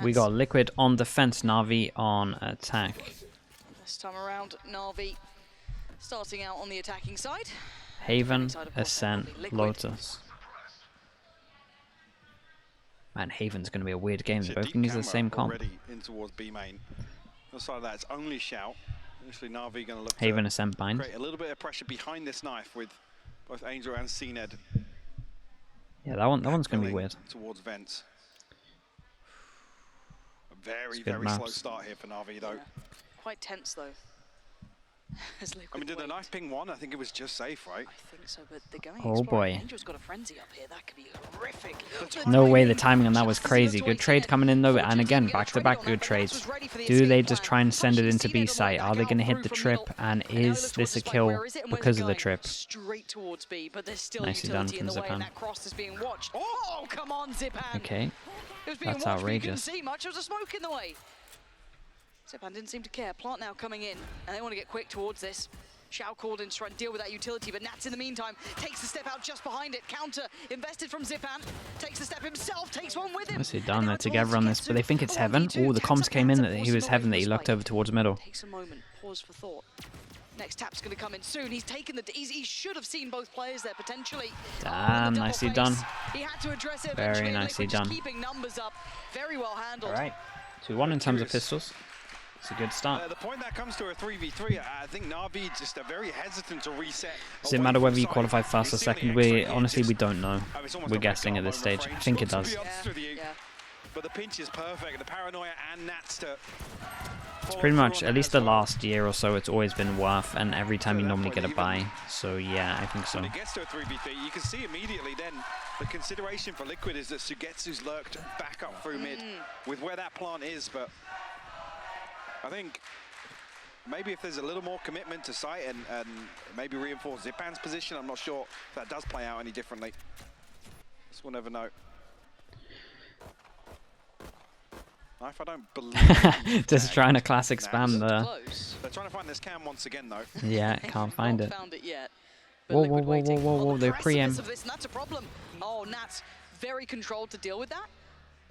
We got Liquid on defense, Navi on attack. This time around, Navi starting out on the attacking side. Haven, Ascent, Lotus. Man, Haven's going to be a weird game. They both can use the same comp. In towards B main. On the side of that, it's only Shout. Initially, Navi going to look Haven, to Ascent, bind. create a little bit of pressure behind this knife with both Angel and CNED. Yeah, that one's going to be weird. Towards vents. A very slow start here for Navi, though. Yeah. Quite tense, though. I mean, did the knife ping one? I think it was just safe, right? I think so, but they're going. Oh boy. Angel's got a frenzy up here. That could be horrific. No way, the timing on that was crazy. Good trade coming in though, and again, back-to-back good trades. Do they just try and send it into B site? Are they going to hit the trip? And is this a kill because of the trip? Straight towards B, but there's still Nicely done from Zipan. Oh, come on, Zipan. Okay, that's outrageous. See much. There was a smoke in the way. Zipan didn't seem to care. Plant now coming in, and they want to get quick towards this. Shao called in to try and deal with that utility, but Nats in the meantime takes the step out just behind it. Counter invested from Zipan, takes the step himself, takes one with him. Nicely done. They're together on this, but they think it's Heaven. Oh, the comms came in that he was Heaven, that he looked over towards middle. Takes a moment, pause for thought. Next tap's going to come in soon. He's taken the. He should have seen both players there potentially. Damn, nicely done. He had to address it. Very nicely done. Keeping numbers up, very well handled. All right, 2-1 in terms of pistols. It's a good start. The point that comes to a 3v3, I think Navi just are very hesitant to reset. Does it matter whether you qualify first or second? Honestly, we don't know. We're guessing at this stage. I think it does. Yeah. But the pinch is perfect. The paranoia and Nats to. It's pretty much, at least the last year or so, it's always been worth, and every time you normally get a buy. So yeah, I think so. When it gets to a 3v3, you can see immediately then the consideration for Liquid is that Sugetsu's lurked back up through mid with where that plant is, but I think maybe if there's a little more commitment to site and maybe reinforce Zipan's position, I'm not sure if that does play out any differently. This we'll never know. Knife, I don't believe. Just trying to classic spam there. They're trying to find this cam once again, though. Yeah, can't find it. Found it yet. Whoa, they're pre-em. That's a problem. Oh, Nat's very controlled to deal with that.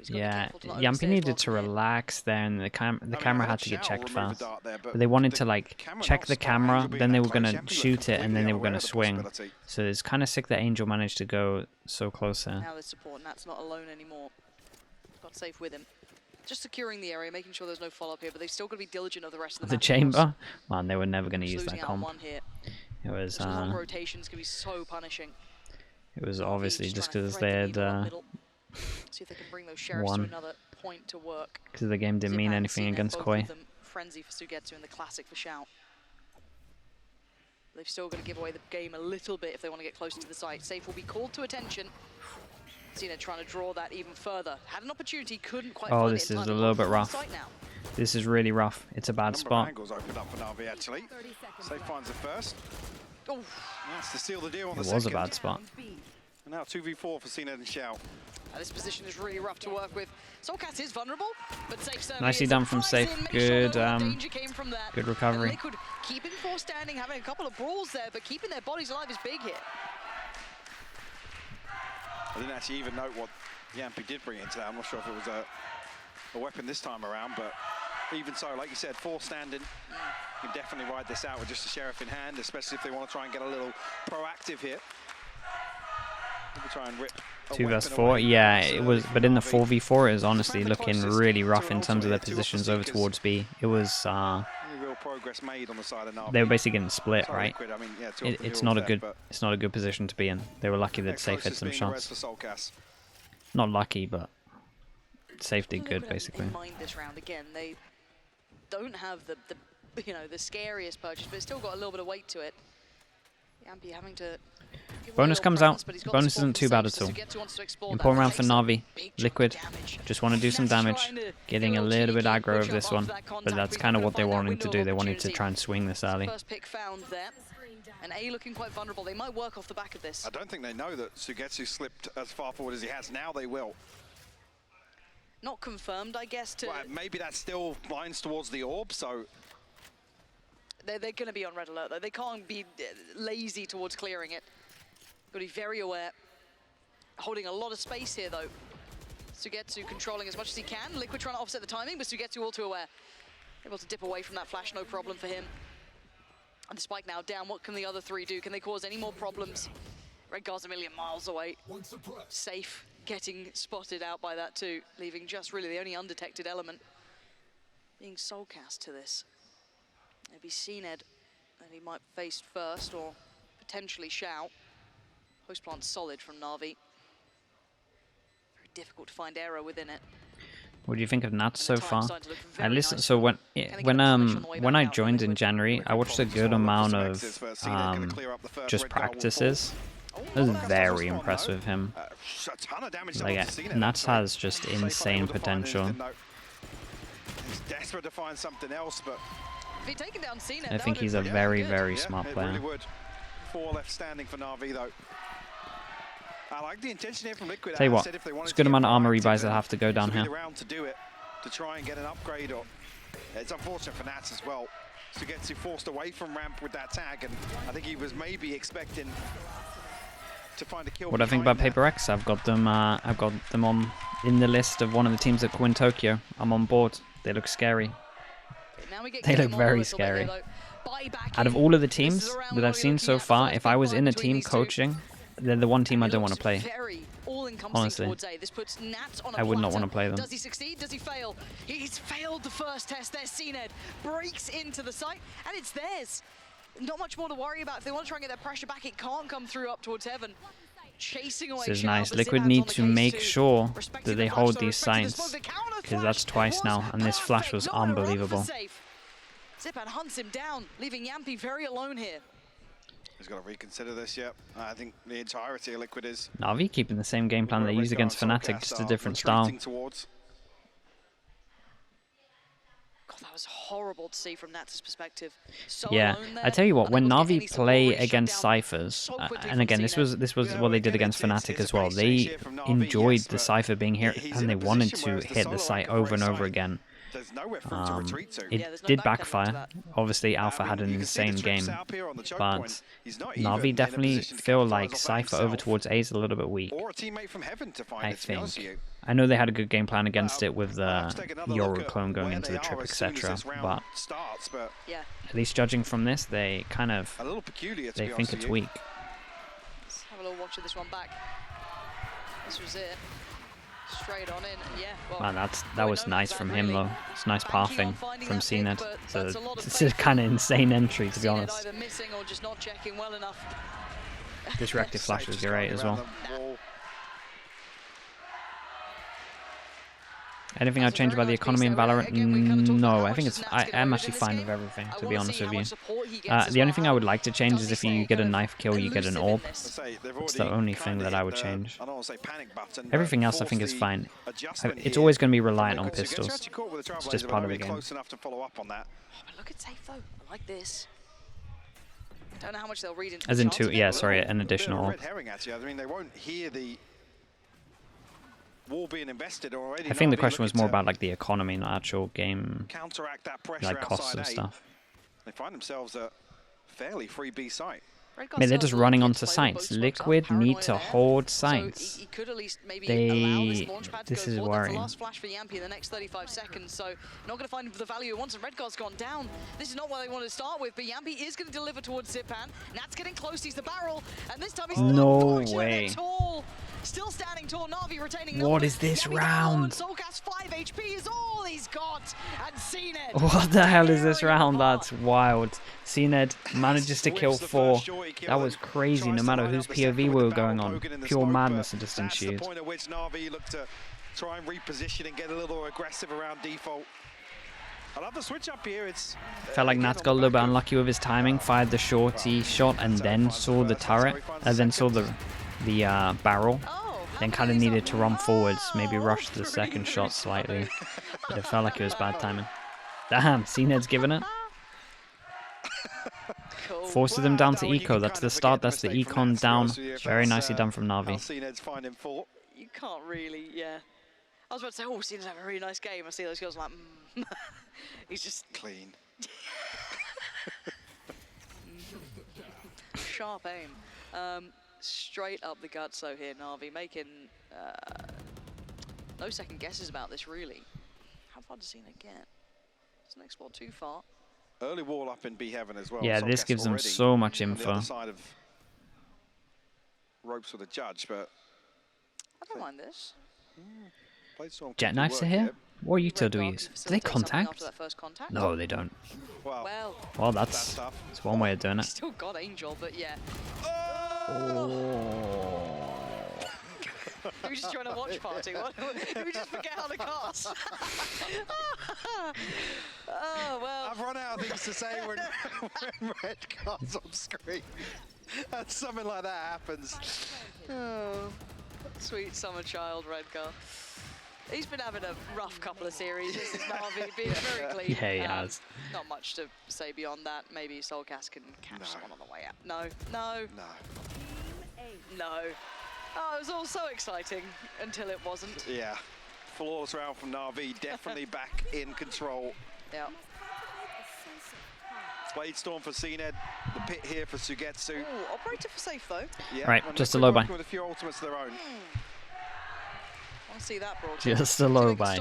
Yeah, Yampy needed to relax there, and the camera had to get checked fast. But they wanted to like check the camera, then they were going to shoot it, and then they were going to swing. So it's kind of sick that Angel managed to go so close there. Now there's support, Nat's not alone anymore. Got safe with him. Just securing the area, making sure there's no follow-up here, but they've still got to be diligent of the rest of the chamber? Man, they were never going to use that comp. It was long rotations can be so punishing. It was obviously just because they had see if they can bring those sheriffs to another point to work. Because the game didn't mean anything against Koi. Frenzy for Sugetsu and the classic for Shout. They've still got to give away the game a little bit if they want to get closer to the site. Safe will be called to attention. Cena trying to draw that even further. Had an opportunity, couldn't quite find this is a little bit rough. This is really rough. It's a bad spot. Angles opened up for Navi actually. Safe finds the first. Oh, that's to seal the deal on the second. It was a bad spot. And now 2v4 for Cena and Xiao. This position is really rough to work with. Soulcat is vulnerable, but Safe nicely done from Safe. Good, good recovery. Liquid keeping four standing, having a couple of brawls there, but keeping their bodies alive is big here. I didn't actually even note what Yampy did bring into that. I'm not sure if it was a weapon this time around, but even so, like you said, four standing. You can definitely ride this out with just a sheriff in hand, especially if they want to try and get a little proactive here. Maybe try and rip 2 vs 4, yeah, it was, but in the 4v4 it was honestly looking really rough in terms of their positions over towards B. It was, they were basically getting split, right? It's not a good position to be in. They were lucky that Safe had some shots. Not lucky, but Safe did good, basically. This round again, they don't have the scariest purchase, but it's still got a little bit of weight to it. Yampy having to. Bonus comes out. Bonus isn't too bad at all. Important round for Navi. Liquid just want to do some damage. Getting a little bit aggro of this one. But that's kind of what they wanted to do. They wanted to try and swing this early. First pick found there. And A looking quite vulnerable. They might work off the back of this. I don't think they know that Sugetsu slipped as far forward as he has. Now they will. Not confirmed, I guess. Well, maybe that still blinds towards the orb, so. They're going to be on red alert, though. They can't be lazy towards clearing it. Got to be very aware. Holding a lot of space here, though. Sugetsu controlling as much as he can. Liquid trying to offset the timing, but Sugetsu all too aware. Able to dip away from that flash, no problem for him. And the spike now down. What can the other three do? Can they cause any more problems? Redguard's a million miles away. Safe, getting spotted out by that too, leaving just really the only undetected element being soulcast to this. Maybe CNED that he might face first, or potentially Shao. Host plant solid from Navi. Very difficult to find error within it. What do you think of Nats so far? I listened. So when I joined in January, I watched a good amount of just practices. I was very impressed with him. Like, Nats has just insane potential. He's desperate to find something else, but I think he's a very, very smart player. Really would. 4 left standing for Navi though. I like the intention here from Liquid. Tell you what, it's a good amount of armor rebuys that have to go down here. To do it, to try and get an upgrade, or it's unfortunate for Nats as well. Sugetsu forced away from ramp with that tag, and I think he was maybe expecting to find a kill. What do I think about Paper X? I've got them on in the list of one of the teams that win Tokyo. I'm on board. They look scary. They look very scary. Out of all of the teams that I've seen so far, if I was in a team coaching, they're the one team I don't want to play. Honestly, I would not want to play them. Does he succeed? Does he fail? He's failed the first test. There's CNED. Breaks into the site, and it's theirs. Not much more to worry about. If they want to try and get that pressure back, it can't come through up towards heaven. Chasing away. This is nice. Liquid need to make sure that they hold these sites, because that's twice now, and this flash was unbelievable. Zipan hunts him down, leaving Yampi very alone here. He's got to reconsider this, yeah. I think the entirety of Liquid is... Navi keeping the same game plan they used against Fnatic, just a different style. God, that was horrible to see from Nats' perspective. So yeah, I tell you what, when Navi play against Cyphers, and again, this was what they did against Fnatic as well. They enjoyed the Cypher being here, and they wanted to hit the site over and over again. It did backfire. Obviously, Alpha had an insane game, but Navi definitely feel like Cypher over towards A is a little bit weak, I think. I know they had a good game plan against it with the Yoru clone going into the trip, etc. But at least judging from this, they kind of they think it's weak. Let's have a little watch of this one back. This was it. Straight on in, yeah. Well, man, that was nice from him though. It's nice pathing from CNED. So it's a kind of insane entry, to be honest. This reactive flash was great as well. Anything I'd change about the economy in Valorant? No, I think I'm actually fine with everything, to be honest with you. The only thing I would like to change is if you get a knife kill, you get an orb. It's the only thing that I would change. Everything else I think is fine. It's always going to be reliant on pistols. It's just part of the game. Look at safe though. I like this. Don't know how much they'll read into. As in two, yeah, sorry, an additional orb. Wall being invested already. I think the question was more about like the economy, not actual game, like costs and stuff. They find themselves a fairly free B site. I mean, they're just running onto sites. Liquid need to hold sites. This is worrying. Last flash for Yampi in the next 35 seconds, so not going to find the value it wants, and Redguard's gone down. This is not what they want to start with, but Yampi is going to deliver towards Zipan. Nat's getting close, he's the barrel, and this time he's no way. Still standing tall, Navi retaining. What is this round? Soulcast 5 HP is all he's got, and CNED. What the hell is this round? That's wild. CNED manages to kill 4. That was crazy, no matter whose POV we were going on. Pure madness and just ensued. That's the point at which Navi looked to try and reposition and get a little aggressive around default. I love the switch up here. Felt like Nats got a little bit unlucky with his timing, fired the shorty shot and then saw the turret, and then saw the barrel, then kind of needed to run forwards, maybe rush the second shot slightly, but it felt like it was bad timing. Damn, CNED's giving it. Forces them down to eco. That's the start, that's the econ down. Very nicely done from Navi. You can't really, yeah. I was about to say, oh, CNED's having a really nice game. I see those girls like, he's just clean. Sharp aim. Straight up the guts, so here Navi making No second guesses about this, really. How far does Cena get? Doesn't explore too far. Early wall up in B heaven as well. Yeah, this gives them so much info. On the other side of ropes with a judge, but I don't mind this. Jet knives are here? What util do we use? Do they contact? No, they don't. Well, that's one way of doing it. Still got Angel, but yeah. Oh. He was just trying to watch party. Did we just forget how to cast? Oh, well. I've run out of things to say when red cards on screen. And something like that happens. Oh, sweet summer child, Redgar. He's been having a rough couple of series. This is Navi being very clean. Yeah, he has. Not much to say beyond that. Maybe Soulcast can catch someone on the way out. No. Oh, it was all so exciting until it wasn't. Yeah. Flawless round from Navi. Definitely back in control. Yeah. Blade Storm for CNED. The pit here for Sugetsu. Ooh, operator for safe, though. Yeah, right, just a low buy. With a few ultimates of their own. See that just a low buy.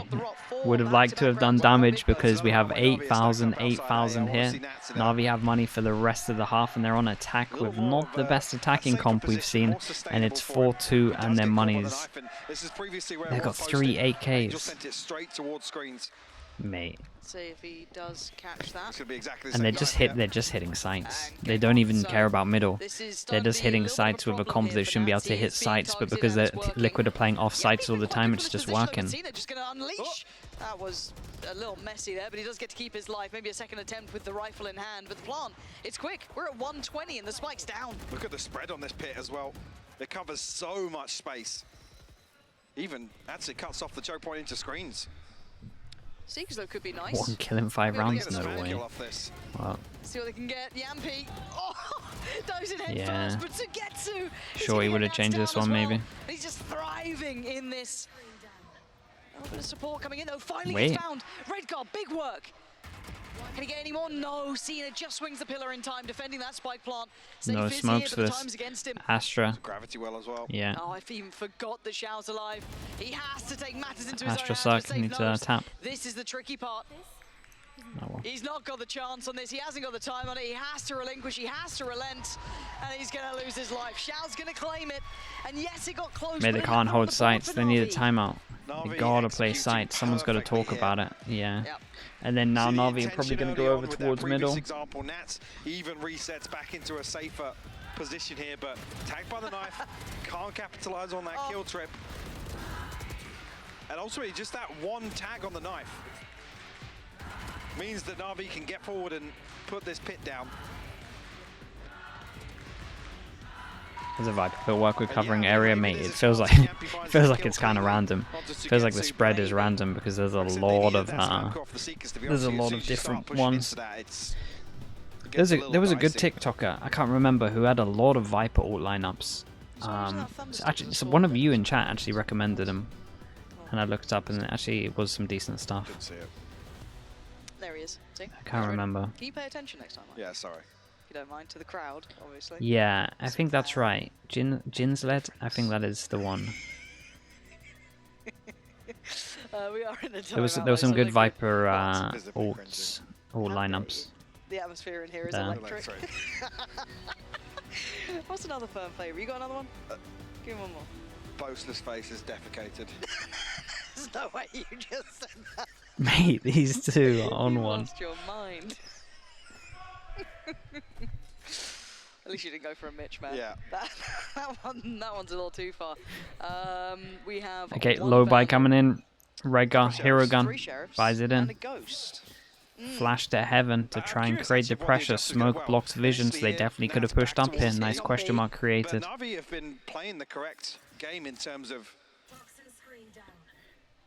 Would have liked to have done damage because we have 8,000 here. Navi have money for the rest of the half and they're on attack with not the best attacking comp we've seen, and it's 4-2 and their money's... They've got 3 8Ks. Mate. See if he does catch that. And they're just hitting sights. They don't even care about middle. They're just hitting sights with a comp that shouldn't be able to hit sights, but because Liquid are playing off sights all the time, it's just working. Just gonna unleash. That was a little messy there, but he does get to keep his life. Maybe a second attempt with the rifle in hand, but the plant, it's quick. We're at 120 and the spike's down. Look at the spread on this pit as well. It covers so much space. Even actually cuts off the choke point into screens. Seeks, though, could be nice. 1 kill in 5 rounds? No way. Well, see what they can get. Yampi. Oh, dives in head first, but Sugetsu. Sure, he would have changed this one, maybe. He's just thriving in this. A little bit of support coming in, though. Finally gets found. Redgar, big work. Can he get any more? No. Cena just swings the pillar in time, defending that spike plant. No smokes for this. Astra. Gravity well as well. Yeah. Oh, I even forgot that Xiao's alive. He has to take matters into his Astra own hands. suck. Needs to tap. This is the tricky part. Oh, well. He's not got the chance on this. He hasn't got the time on it. He has to relinquish. He has to relent. And he's going to lose his life. Xiao's going to claim it. And yes, it got close. Maybe they can't hold sights. They need a timeout. They gotta play sights. Someone's got to talk about it. Yeah. Yep. And then now Navi are probably going to go over towards middle. Example, Nats even resets back into a safer position here, but tagged by the knife. Can't capitalize on that kill trip. And ultimately, just that one tag on the knife means that Navi can get forward and put this pit down. There's a vibe. It'll work with covering area, mate. It feels like it's kind of random. It feels like the spread is random because there's a lot of different ones. There was a good TikToker, I can't remember, who had a lot of Viper ult lineups. So one of you in chat actually recommended him, and I looked up and actually it was some decent stuff. There he is. See? I can't remember. Can you pay attention next time? Yeah, sorry. Don't mind, to the crowd, obviously. Yeah, I think that's right. Jinsled, I think that is the one. We are in the there was some good Viper ults, ult lineups. The atmosphere in here is electric. What's another firm favourite? You got another one? Give me one more. Boastless face is defecated. There's no way you just said that. Mate, these two are on one. You lost your mind. At least you didn't go for a Mitch, man. Yeah. That one's a little too far. We have. Okay, low buy coming in. Redgar, hero gun, buys it in. Flash to heaven to try and create the pressure. Smoke blocks vision, so they definitely could have pushed up here. Nice question mark created. Navi have been playing the correct game in terms of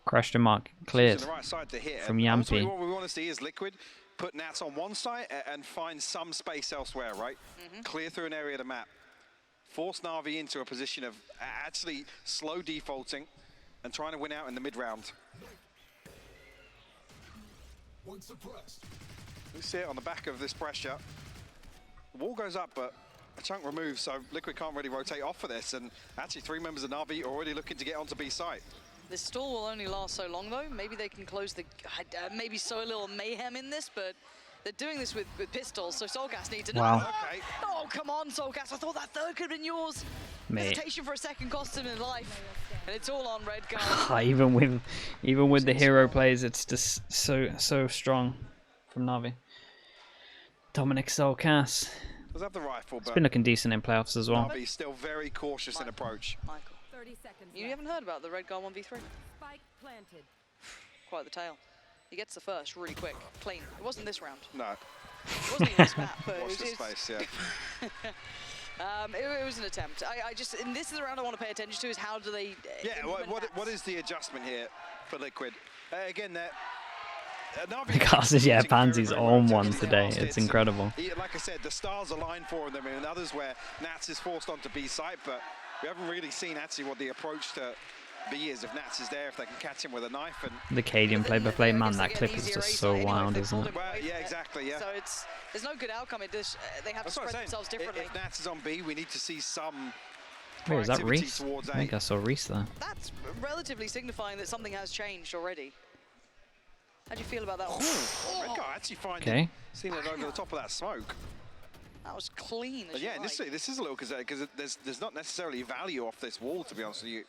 question mark cleared from Yampi. What we want to see is Liquid put Nats on one side and find some space elsewhere, right? Clear through an area of the map. Force Navi into a position of actually slow defaulting and trying to win out in the mid-round. We see it on the back of this pressure. The wall goes up, but a chunk removes, so Liquid can't really rotate off for this. And actually, 3 members of Navi are already looking to get onto B site. This stall will only last so long, though. Maybe they can close the... maybe sow a little mayhem in this, but they're doing this with pistols, so Soulcast needs to know. Wow. Okay. Oh, come on, Soulcast. I thought that third could have been yours. Mate. Hesitation for a second cost him his life. And it's all on Red Guard. even with the hero plays, it's just so strong from Navi. Dominic Soulcast. Does have the rifle, It's been looking decent in playoffs as well. Navi's still very cautious in approach. Michael. 30 seconds You haven't heard about the Red Guard 1v3? Spike planted. Quite the tale. He gets the first really quick, clean. It wasn't this round. No. It wasn't even this map, but Watch it the was... space, yeah. It was an attempt. I just, and this is the round I want to pay attention to, is how do they... Yeah, implement what that? is the adjustment here for Liquid? Again, they're... Because yeah, Pansy's on one today. It's incredible. Like I said, the stars align for them in others where Nats is forced onto B site, but we haven't really seen actually what the approach to B is. If Nats is there, if they can catch him with a knife. And The Cadian play-by-play, man, that clip is just so wild, isn't it? well, yeah, exactly, yeah. So there's no good outcome. They have to That's what I'm spread saying. themselves differently. If Nats is on B, we need to see some Wait, is that proactivity Reese? towards I A. think I saw Reese there. That's relatively signifying that something has changed already. How do you feel about that one? Red Guy actually seen it over the top of that smoke. That was clean as But yeah, you this is a little because there's not necessarily value off this wall, to be honest with you.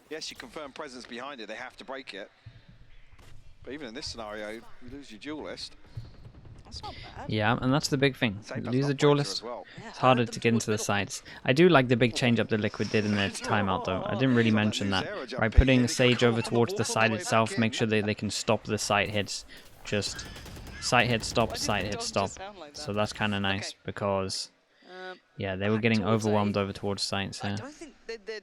Yes, you confirm presence behind it, they have to break it. But even in this scenario, you lose your duelist. That's not bad. Yeah, and that's the big thing. Same Lose as a Pointer duelist. as well. Yeah, It's harder herd to them get towards into the middle. sides. I do like the big change up that Liquid did in their timeout though. I didn't really mention that. By putting Sage over towards the side itself, make sure they can stop the side hits. Just side hit stop, side hit stop. So that's kind of nice because yeah, they were getting towards overwhelmed A. over towards sites. I Yeah. don't think they're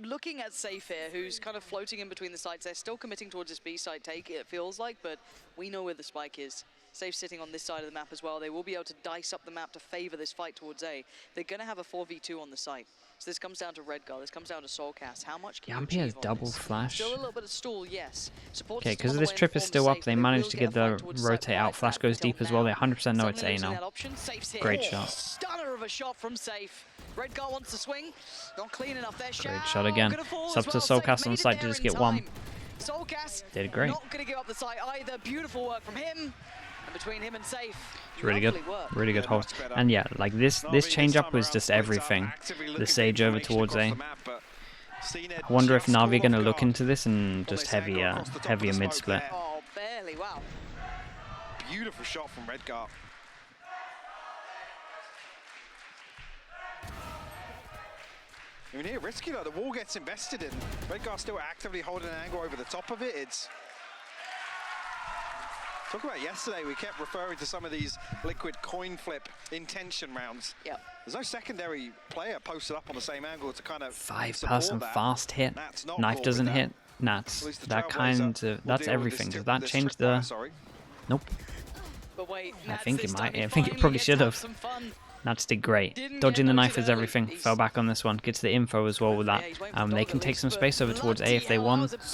looking at Safe here, who's kind of floating in between the sites. They're still committing towards this B side take, it feels like, but we know where the spike is. Safe sitting on this side of the map as well. They will be able to dice up the map to favor this fight towards A. They're going to have a 4v2 on the site. So this comes down to Red Guard, this comes down to Soulcast. How much can you Yampi has achieve on double this? flash. Still a little bit of stall, yes. Support Okay, system because on the this way in trip the is form of still up, Safe, they but managed will to get get a fight the towards site rotate out. like Flash that goes until deep as well. They now. 100% know Suddenly it's A losing now. that option. Safe's here. Great shot. Stunner of a shot from Safe. Red Guard wants to swing. Not clean enough there. Great shot again. Gonna fall It's as up to well. Soulcast Safe on made site it to there just in get one. time. Soulcast Did great. not going to give up the site either. Beautiful work from him. And between him and Safe, It's really good. lovely work. Really good Yeah, hold. much better. And yeah, like this change up was just everything. Actively The looking Sage for over information towards across A. the map, but seen it I wonder if just Navi caught going to off look guard. into this and Well, just they stagger heavier across the top of heavier the mid smoke split. there. Oh, barely. Wow. Beautiful shot from Red Guard. I mean, here, risky, like the wall gets invested in. Red Guard still actively holding an angle over the top of it. It's... Talk about yesterday, we kept referring to some of these Liquid coin flip intention rounds. Yep. There's no secondary player posted up on the same angle to kind of 5-person that. fast hit. Nats not Knife caught doesn't with that. hit. Nats. At least the That Trailblazer kind of will that's deal with everything. this Does that this change trip the? fire, sorry. Nope. But wait, I Nats think this it time, might. he I think it finally probably gets should to have. some fun. Nats did great. Didn't Dodging get the knife noted is early. everything. He's- Fell back on this one. Gets the info as well with that. Yeah, he's waiting for They dog can at take least, some but space over towards A bloody if they hell, that want. was a bit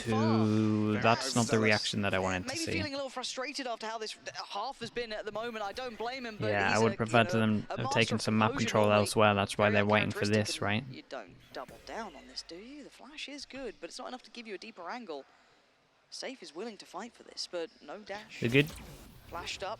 too far. So that's not the overzealous. reaction that I wanted to Maybe see. feeling a little frustrated after how this half has been at the moment. I don't blame him, but Yeah, he's I would a, prefer you to know, them a have master taken of some map composure control normally. elsewhere. That's why Very they're waiting for uncharacteristic, this, and right? You don't double down on this, do you? The flash is good, but it's not enough to give you a deeper angle. Safe is willing to fight for this, but no dash. They're good. Flashed up.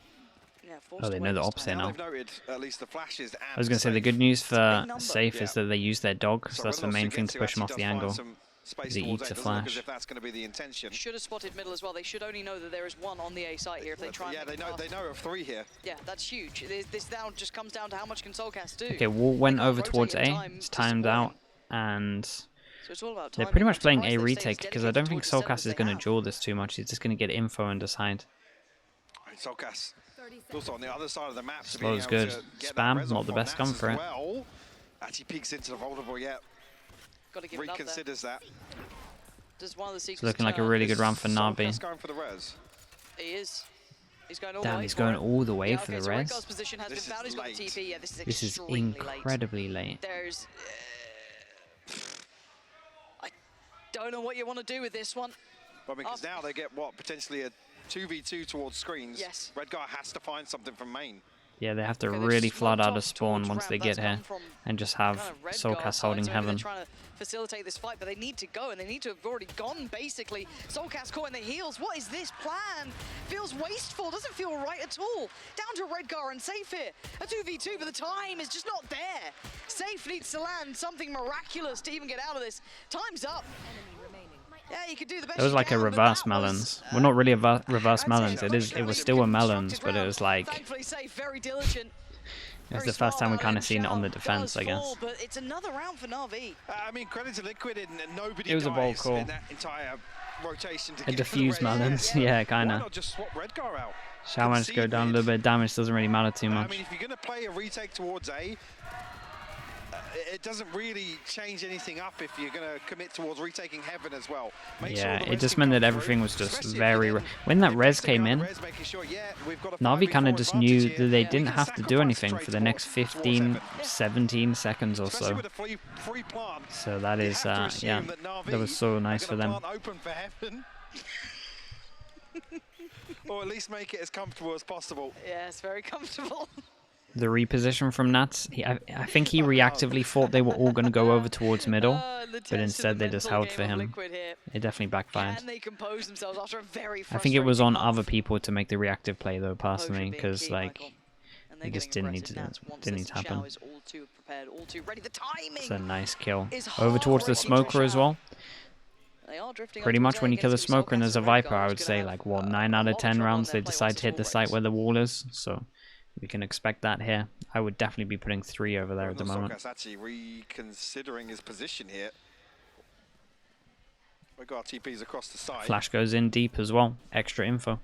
Yeah, Oh, they know the opposite Now now. they've noted at least the flashes and I was going to say the Safe. good news a for big number. Safe is that they use their dog, so that's the Reynolds main to thing get to push him off actually the does find angle. some space He towards eats A. a Doesn't look as flash. if that's going to be the intention. Should have spotted middle as well. They should only know that there is one on the A site here if they try Yeah, and they make it know fast. of 3 here. Yeah, that's huge. This now just comes down to how much can Soulcast do. Okay, Wall went can't over rotate towards in A. time It's to timed support out, him. and So it's all about they're timing. pretty I'm much playing surprised A they've stayed retake because I dedicated don't think towards the seven Soulcast is that going they to have. duel this too much. He's just going to get info and decide. Solkas 30 also seconds. on the other side of the map. to Slow being is able good. to get that Spam, res not off the on best gun Nats for as it. well. Actually peeks into the vulnerable yet. Got to give it up there. Reconsiders that. Does one of the It's sequences looking like a turn? really good round for Solkas Navi. going for the res. He is. He's going all the Damn, way he's for going it. all the way Yeah, for okay, the so Red res. Guard's position has This been found. is He's got late. the TP. Yeah, this is This is extremely late. incredibly late. There's... I don't know what you want to do with this one. Well, because now they get what, potentially a 2v2 towards screens. Yes. Red Guy has to find something from main. Yeah, they have to Okay, they've really smoked flood out off of spawn Torch once ramp. they That's get here come from and just have kind of red Soulcast guard holding side, so maybe heaven. they're trying to facilitate this fight, but they need to go, and they need to have already gone, basically. Soulcast caught in the heels. What is this plan? Feels wasteful, doesn't feel right at all. Down to Redgar and Safe here. A 2v2, but the time is just not there. Safe needs to land something miraculous to even get out of this. Time's up. Yeah, you could do the best It was you like a can, but reverse that melons. was, Well, not really a reverse I'd melons. say It was still a melons, but it was like Thankfully Safe, very diligent. it was Very the first smart time we about kind it. of seen it on the Shao defense, does I guess. fall, but it's another round for Navi. I mean, credit to Liquid, and nobody It was a bold dies call. in that entire rotation to A get diffused the red. melons, yeah, kind Why of. not just swap Redgar out? Shao managed to go down a little bit of damage, doesn't really matter too I much. mean, if you're going to play a retake towards A, it doesn't really change anything up if you're going to commit towards retaking heaven as well. Make sure Yeah, the it res just can meant come that through, everything was just especially if very... you're then When that res investing came on in, the res, making sure, yeah, we've got a Navi kind of 5v4 just advantage knew here. that they Yeah. didn't We can have to do sacrifice anything trade for the next towards 15, heaven. 17 seconds or Especially so. with a free plant. So that You is, have to yeah, assume that Navi that was so are nice for gonna them. plant open for heaven. Or at least make it as comfortable as possible. Yeah, it's very comfortable. The reposition from Nats, I think he reactively thought they were all going to go over towards middle, The but test of instead the they just mental held game for of him. Liquid here. It definitely backfired. Can they compose themselves after a very I think it was on frustrating other half? people to make the reactive play though, personally, Composure being because key, like Michael. And they they're just getting didn't need to aggressive. Nats once didn't need this to happen. Shao is all too prepared, all too ready. The timing It's a nice kill. is Over towards the hard for smoker as Shao. well. They are drifting Pretty up much towards when A you kill a against gonna be smoker and there's a Soulcast and Viper, Redguard, I who's would gonna say have like, what, a 9 out lot of 10 trouble on rounds their they play decide once to hit the this site all where the wall is. So we can expect that here. I would definitely be putting 3 over there at the moment. Soulcast actually reconsidering his position here. We've got TPs across the side. Flash goes in deep as well. Extra info.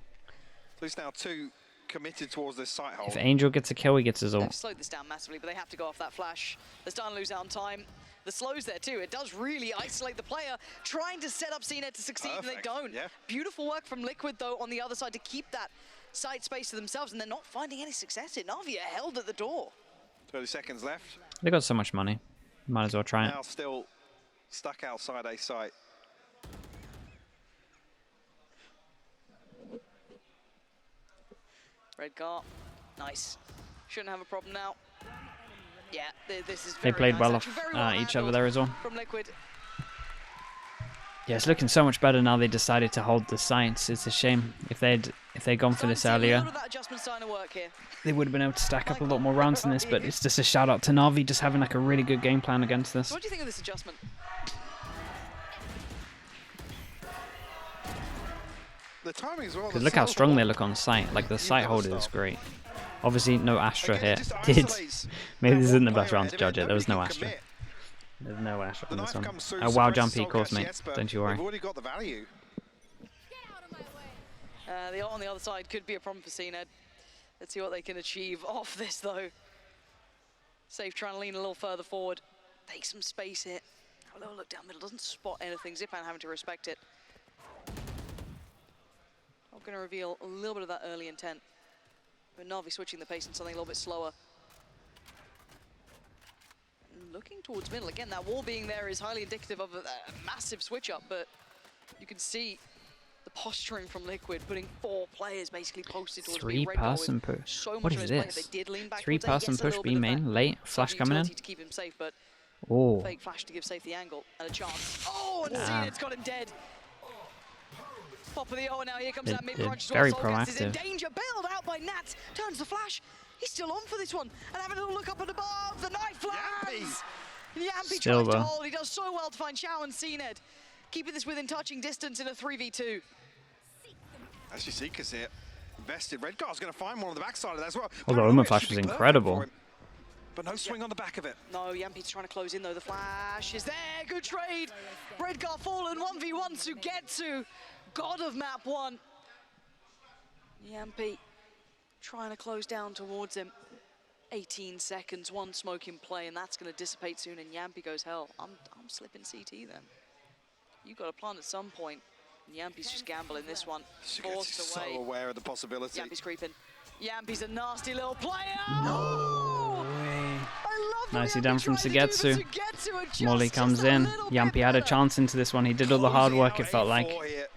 So he's now 2 committed towards this site hold. If Angel gets a kill, he gets his They've ult. slowed this down massively, but they have to go off that flash. They're starting to lose out on time. The slows there too. It does really isolate the player, trying to set up CNET to succeed, and they Perfect, don't. yeah. Beautiful work from Liquid, though, on the other side to keep that side space to themselves, and they're not finding any success in. Navi are held at the door. 30 seconds left. They got so much money. Might as well try it. Now still stuck outside A site. Redgar, nice. Shouldn't have a problem now. Yeah, this is They very played nice, well actually, off very well each other handled there as well. from Liquid. Yeah, it's looking so much better now they decided to hold the sites. It's a shame. If they'd gone for this Starting to see a earlier, little of that adjustment starting to work here. they would have been able to stack up a lot more rounds than this, but it's just a shout out to Navi just having like a really good game plan against this. So what do you think of this adjustment? The timing as well. Because look how strong they look on site. Like the site holder is great. Obviously no Astra here. Maybe this isn't the best round to judge it. There was no Astra. There's no Astra on this one. Oh wow, Jumpy, of course, mate. Don't you worry. We've already got the value. The ult on the other side could be a problem for CNED. Let's see what they can achieve off this, though. Safe trying to lean a little further forward. Take some space here. Have a little look down middle. Doesn't spot anything. Zipan having to respect it. I'm going to reveal a little bit of that early intent. But Navi switching the pace and something a little bit slower. Looking towards middle. Again, that wall being there is highly indicative of a massive switch up, but you can see the posturing from Liquid, putting 4 players basically posted towards B. Red Guard with 3-person push. so much What of is his play. this? They did lean back towards A. 3-person Yes, a push little B bit of main, that late, flash coming in. utility to keep him safe, but Oh, fake flash to give Safe the angle and a chance. Oh, and Damn. CNED's got him dead. Pop of the ult, now here comes that They're mid-crunch. very Soulcast is in proactive. danger, bailed out by Nats. Turns the flash. He's still on for this one. And having a little look up and above. The knife lands. Yampy Still tries to though. hold. He does so well to find Shao and CNED. Keeping this within touching distance in a 3v2. Actually, Seeker's here. Invested. Redgar's going to find one on the backside of that as well. Although Paranoia Uma Flash should was be perfect incredible. for him. But no swing on the back of it. No, Yampy's trying to close in though. The flash is there. Good trade. Redgar fallen 1v1 Sugetsu. God of map 1. Yampy trying to close down towards him. 18 seconds, 1 smoke in play, and that's going to dissipate soon. And Yampy goes, hell, I'm slipping CT then. You got to plant at some point. And Yampy's just gambling this one. Forced so away. aware of the possibility. Yampy's creeping. Yampy's a nasty little player. no way. I love Nicely what done Yampy from tried to do, but Sugetsu. Sugetsu adjusts Molly just comes a in. little bit Yampy had a better. chance into this one. He did all the hard Closing work, out it felt like. A4 here.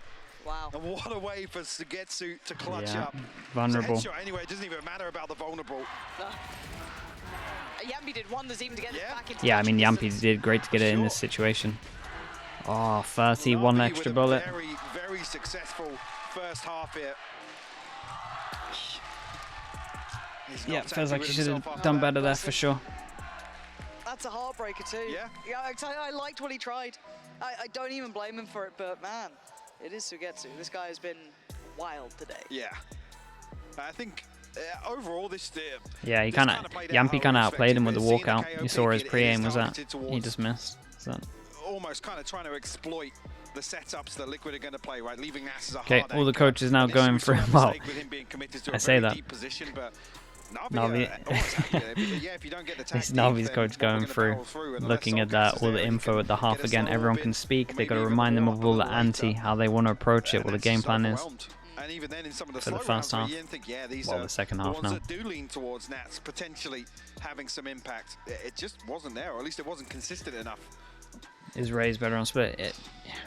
Wow. Wow. And what a way for Sugetsu to clutch up. Vulnerable. So anyway, it doesn't even matter about the vulnerable. Yampi did wonders even to get it back into Yeah, I mean, touching Yampi distance. did great to get it in this situation. Oh, 31 Navi extra with a bullet. Very, very successful first half here. Yeah, feels like he should have done better there for sure. That's a heartbreaker too. Yeah? Yeah, I liked what he tried. I don't even blame him for it, but man, it is Sugetsu. This guy has been wild today. Yeah. I think overall this... Yeah, he kind of... Yampi kind of outplayed him with the walkout. You saw his pre-aim was that. He just missed. So. Almost kind of trying to exploit the setups that Liquid are going to play, right? Leaving Nas as a Okay, hard all the anchor. coaches now going through... Well, I say that. Navi, If you don't get the this tactic, Navi's then coach we're going gonna through, barrel through, and looking at unless that, all the Solcat's info there, at the half get us again. all Everyone in, can speak. They maybe got to even remind them warm of up a all the little ante, later. how they want to approach it, what the And game it's plan is. overwhelmed. And even then in some of the For the slow first rounds where half. you think, yeah, these Well, are the second the half ones now. that do lean towards Nats potentially having some impact. It just wasn't there, or at least it wasn't consistent enough. Is Raze better on split?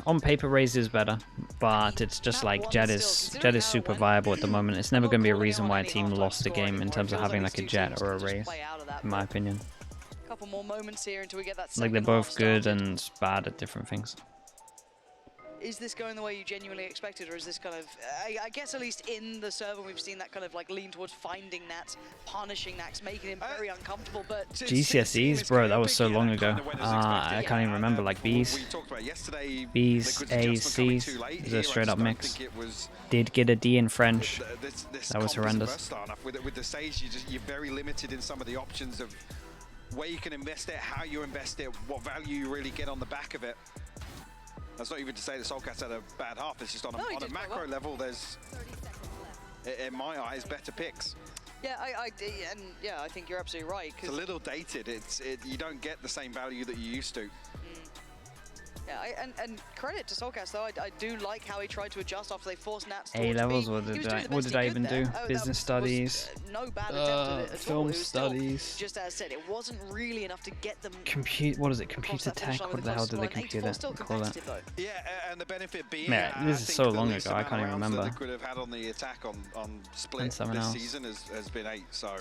On paper, Raze is better, but it's just like Jet is super viable at the moment. It's never going to be a reason why a team lost a game in terms of having like a Jet or a Raze, in my opinion. Couple more moments here until we get that Like they're second both half good started. and bad at different things. Is this going the way you genuinely expected, or is this kind of, I guess at least in the server we've seen that kind of like lean towards finding Nats, punishing Nats, making him very uncomfortable, but... GCSEs, bro, that was so long ago. I can't even remember, like B's, A, C's, it was a straight up mix. Did get a D in French, that was horrendous. With the Sage, you're very limited in some of the options of where you can invest it, how you invest it, what value you really get on the back of it. That's not even to say that Solcat's had a bad half. It's just on a macro level, there's, in my eyes, better picks. Yeah, I think you're absolutely right. It's a little dated. You don't get the same value that you used to. Yeah, and credit to Solcat though. I do like how he tried to adjust after they forced Nats. A levels. What did I even do? Business studies. No bad attempt at it at film all. It was studies. Still, just as I said, it wasn't really enough to get them. What is it? Computer tech? What the hell did they call that? Yeah, and the benefit being, Yeah, this is so long ago. I can't even remember. Liquid have had on the attack on split this season has been 8. So.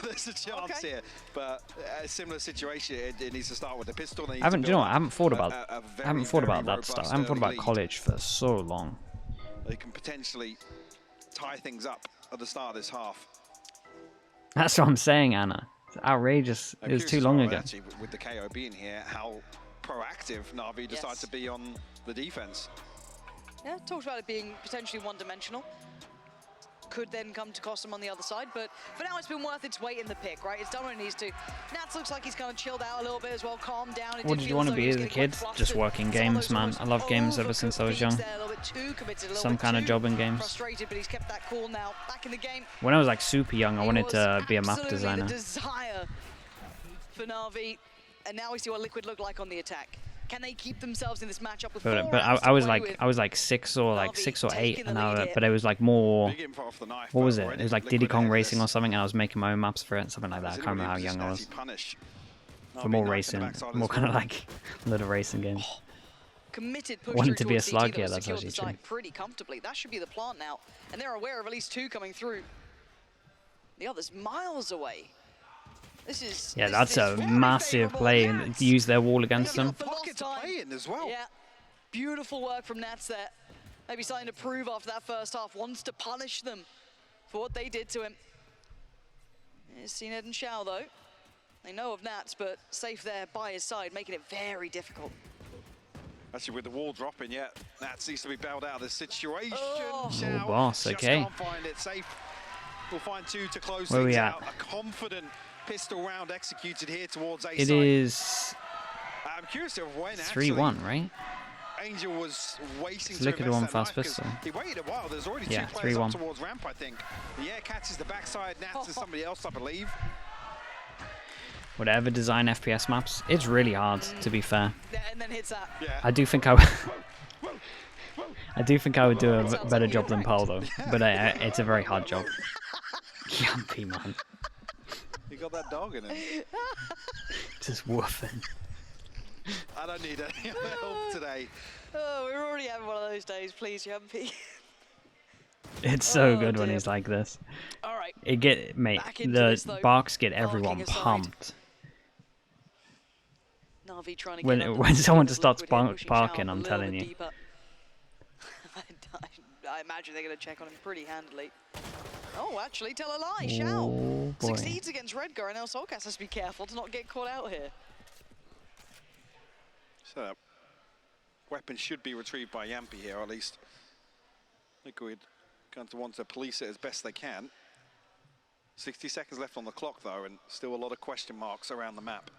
There's a chance here, but a similar situation. It needs to start with the pistol. I haven't thought about that stuff. I haven't thought about college for so long. They can potentially tie things up at the start of this half. That's what I'm saying, Anna. It's outrageous. It was too long ago. Actually, with the KO being here, how proactive Navi decided to be on the defense. Yeah, talked about it being potentially one-dimensional. Could then come to cost him on the other side, but for now it's been worth its weight in the pick, right? It's done what it needs to. Nats looks like he's kind of chilled out a little bit as well, calmed down. What did you want to be as a kid? Just working games, man. I love games ever since I was young. Some kind of job in games. Frustrated, but he's kept that cool now. Back in the game. When I was like super young, I wanted to be a map designer. The desire for Navi, and now we see what Liquid look like on the attack. Can they keep themselves in this matchup with but I was like 6 or 8, and but it was like more. What was it? It was like Diddy Kong Racing or something, and I was making my own maps for it, something like that. I can't remember how young I was. For more racing, more kind of like little racing games. Committed push wanted to be a CT slug, that yeah, was that's secured actually the true. site pretty comfortably. That should be the plant now, and they're aware of at least 2 coming through. The other's miles away. Yeah, that's a massive play, and use their wall against them. As well. Yeah, beautiful work from Nats there. Maybe something to prove after that first half. Wants to punish them for what they did to him. Here's CNED and Xiao though. They know of Nats, but safe there by his side, making it very difficult. Actually, with the wall dropping, yeah, Nats needs to be bailed out of this situation. Oh, boss, okay. Just can't find it safe. We'll find 2 to close Where things we out. A confident pistol round executed here towards A It side. is I'm curious of when 3-1, right? Angel was waiting It's to Liquid invest one that fast knife, pistol. 'cause he waited a while. There's already 2 Yeah, players 3-1. up towards ramp, I think. Yeah, catches the backside. Nats is somebody else, I believe. Whatever design FPS maps, it's really hard, to be fair. And then hits that. Yeah. I do think I would do a better job than Paul though, but it's a very hard job. Yumpy, man. You got that dog in him. Just woofing. I don't need any help today. Oh, we're already having one of those days. Please, Jumpy. It's so Oh, good when dear. he's like this. All right. It get mate, Back into the this, though. barks get everyone Barking aside. pumped. Navi trying to When get under when the someone skin just of starts Liquid here, pushing barking, Shao I'm a little telling bit you. deeper. I imagine they're going to check on him pretty handily. Oh, actually, tell a lie. Shao Oh boy. succeeds against Redgar, and now Solcast has to be careful to not get caught out here. So, weapon should be retrieved by Yampy here, at least. Liquid going to want to police it as best they can. 60 seconds left on the clock, though, and still a lot of question marks around the map.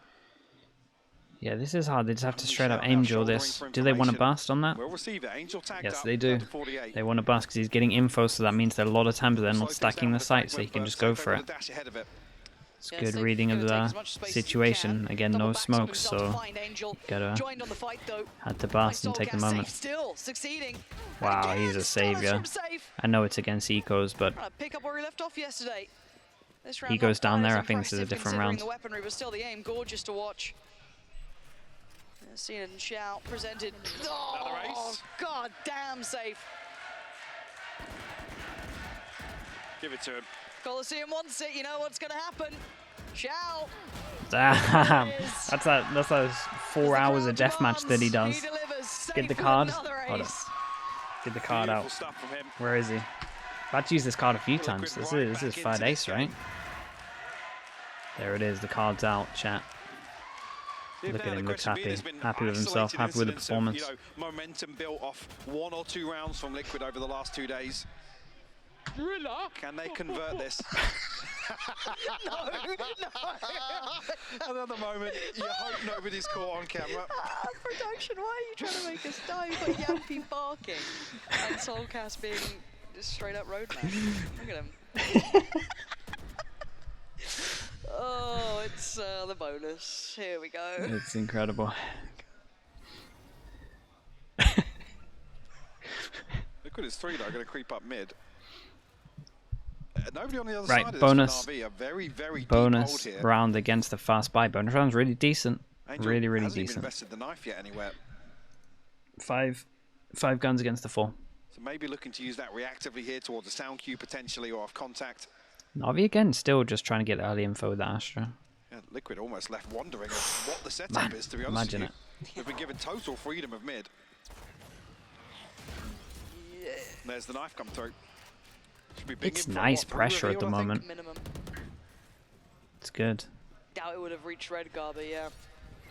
Yeah, this is hard. They just have to Only straight up Shao now angel shouldering this. for Do they want to information. bust on that? We'll receive it. Angel tagged Yes, up they down do. to 48. They want to bust because he's getting info, so that means that a lot of times they're not Slow stacking things the down site, with so he fragment, can but just go Sophie for with it. a dash ahead of it. It's Yeah, good Safe reading of gonna take the as much space as he situation. can. Again, Double no backs up smoke, himself to so find Angel. gotta Joined on the fight, though. had to By bust and take the Solcast, moment. Safe still succeeding. Wow, And he's again, a stunners savior. from Safe. I know it's against ecos, but Trying to pick up where he left off yesterday. This round he goes not down quite there. as I think this is a impressive different considering round. the weaponry, but still the aim gorgeous to watch. Cena and Shao presented. Another Oh, ace. god damn Safe. Give it to him. Coliseum wants it. You know what's going to happen. Shao. Damn, There it is. that's those 4 hours of deathmatch that he does. Delivers. Get the Safe with card. another Hold ace. Get the card Beautiful out. stuff from him. Where is he? I've had to use this card a few Liquid times. This right is back third into ace, this right? game. There it is. The card's out, chat. If Look now at the him, looks question being, happy. there's been Happy with himself, isolated happy with the incidents performance. Of, momentum built off 1 or 2 rounds from Liquid over the last 2 days. Can they convert this? No. Another moment. You hope nobody's caught on camera. Production, why are you trying to make us die? You've got Yampy barking and Solcast being just straight up roadman. Look at him. Oh, it's the bonus. Here we go. It's incredible. Liquid is 3 though, going to creep up mid. Nobody on the other Right, side of bonus. this for Navi. A very, very deep Bonus hold here. round against the fast buy. Bonus round's really decent. Angel Really, really hasn't even decent. invested the knife yet anywhere. Five guns against the 4. So maybe looking to use that reactively here towards a sound cue potentially or off contact. Navi again, still just trying to get early info with the Astra. Yeah, Liquid almost left wondering of what the setup Man, is, to be honest imagine with you. They've been given total freedom of mid. Yeah. There's the knife come through. Should be big It's in for nice what, 3 pressure at reveal, the I think? moment. Minimum. It's good. Doubt it would have reached Redgar, but yeah.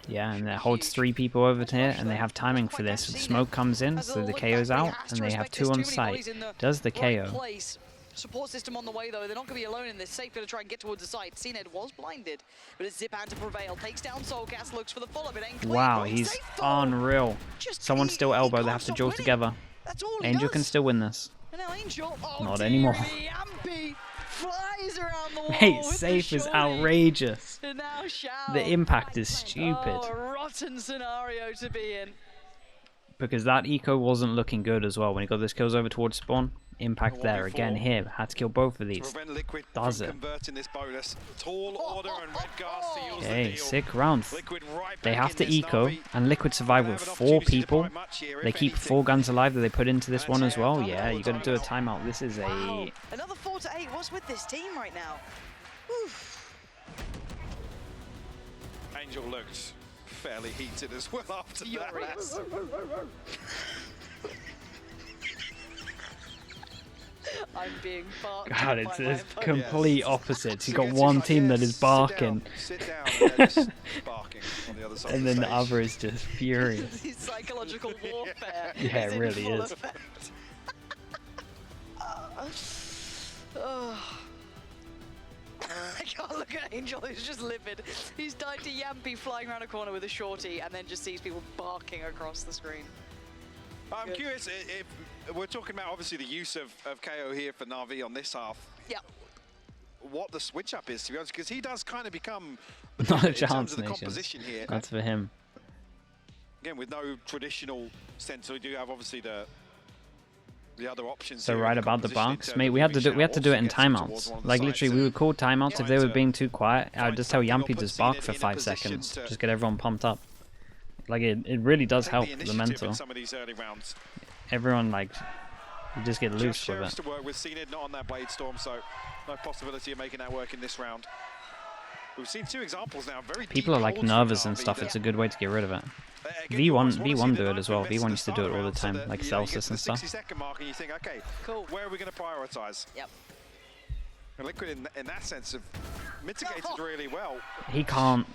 Yeah, Should and be it holds huge. 3 people over Nice here, rush and they there. have timing for Quite this. catch The Cena. smoke comes in, Has a so little the look KO's back, but he out, has and to they have respect 2 this. on Too many bodies site. in the Does the right KO. place. Support system on the way though. They're not going to be alone in this. Safe going to try and get towards the site. CNED was blinded, but it's Zipan to prevail. Takes down Solcast, looks for the follow, but ain't clean. Wow, Oh, he's Safe though. unreal. Just Someone still elbow, they can't have to stop duel winning. together. That's all he Angel does. can still win this. And now Angel, oh Not dear, anymore. Yampy flies around the wall. Hey, with the Safe is shorty. outrageous. And now Shao. The impact is stupid. Oh, a rotten scenario to be in. Because that eco wasn't looking good as well. When he got those kills over towards spawn, impact there. Again here, had to kill both of To these. prevent Liquid Does from it. converting this bonus. Tall order and Redgar seals the Okay, deal. sick round. Liquid right They back have in to this, eco, Navi. and Liquid survive They with have an 4 opportunity to people. fight much here, They if keep anything. 4 guns alive that they put into this And one as Shao well. coming Yeah, all you the got to do a time timeout. This is Wow. a... Another 4 to 8. What's with this team right now? Oof. Angel looked fairly heated as well after Furious. that. I'm being barked God, at it's by my it's opponent. complete opposites. You got Forget one it, team that yes, is barking, Sit down and they're just barking on the other side and of then the stage. other is just furious. His psychological warfare. Yeah, is it in really full is. effect. Oh. I can't look at Angel, who's just livid. He's died to Yampy flying around a corner with a shorty and then just sees people barking across the screen. I'm Good. curious if we're talking about obviously the use of KO here for Navi on this half. Yeah. What the switch up is, to be honest, because he does kind of become Not a in terms chance, of the Nations. composition here. That's for him. Again, with no traditional sense, we do have obviously the other options. So here in right about the composition in banks, terms mate. of We had to maybe do it Shao in also gets him towards timeouts. one of the Like sides literally, we and would call timeouts if trying they were to being too quiet. I would find just tell something or Yampy put just Zenit bark for in a 5 position seconds, to- just get everyone pumped up. Like it really does help the initiative mental. in some of these early rounds. Everyone like you just get loose Just with Sheriff's it. to work with Cena not on that Blade Storm, so no possibility of making that work in this round. We've seen 2 examples now. Very People are deep like holds from nervous and Navi stuff. that- It's a good way to get rid of it. Again, you almost V1 wanna see V1 the do it knife as well. invest V1 at used to the do it start all the round so time, that, like you know, you get Celsius to the and stuff. 60-second mark and you think, okay, Cool. where are we going to prioritize? Yep. And Liquid, in that sense, have mitigated really well. He can't.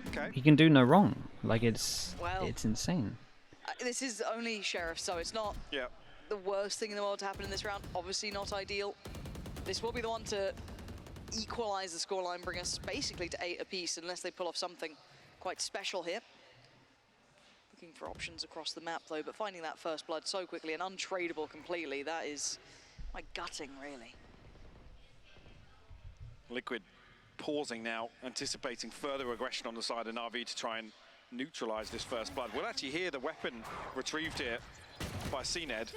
Okay. He can do no wrong. Like it's Well. insane. This is only Sheriff, so it's not Yeah. the worst thing in the world to happen in this round. Obviously not ideal. This will be the one to equalize the scoreline, bring us basically to 8 apiece, unless they pull off something quite special here. Looking for options across the map though, but finding that first blood so quickly and untradeable completely, that is my gutting really. Liquid pausing now, anticipating further aggression on the side of Navi to try and neutralize this first blood. We'll actually hear the weapon retrieved here by CNED.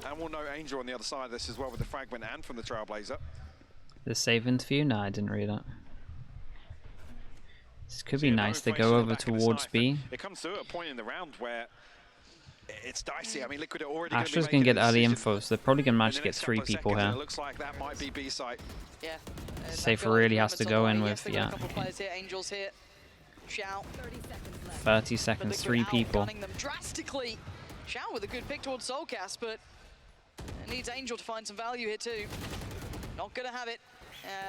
And we'll know Angel on the other side of this as well with the fragment and from the Trailblazer. The save interview? No, I didn't read it. This could So be yeah, no nice to inflation go on the over back of this towards knife, B. but it comes through at a point in the round where it's dicey. I mean, Liquid are already going to be Astra's gonna making get a early decision info, so they're probably gonna in manage the to get next 3 couple of people seconds, and here. it looks like that might be B site. Yeah. Safer really has to go in with, yes, yeah. A couple of players here, Angels here. Shout. 30 seconds left. 30 seconds, 3 people. Outgunning them drastically. Shout with a good pick towards Soulcast, but it needs Angel to find some value here too. Not gonna have it.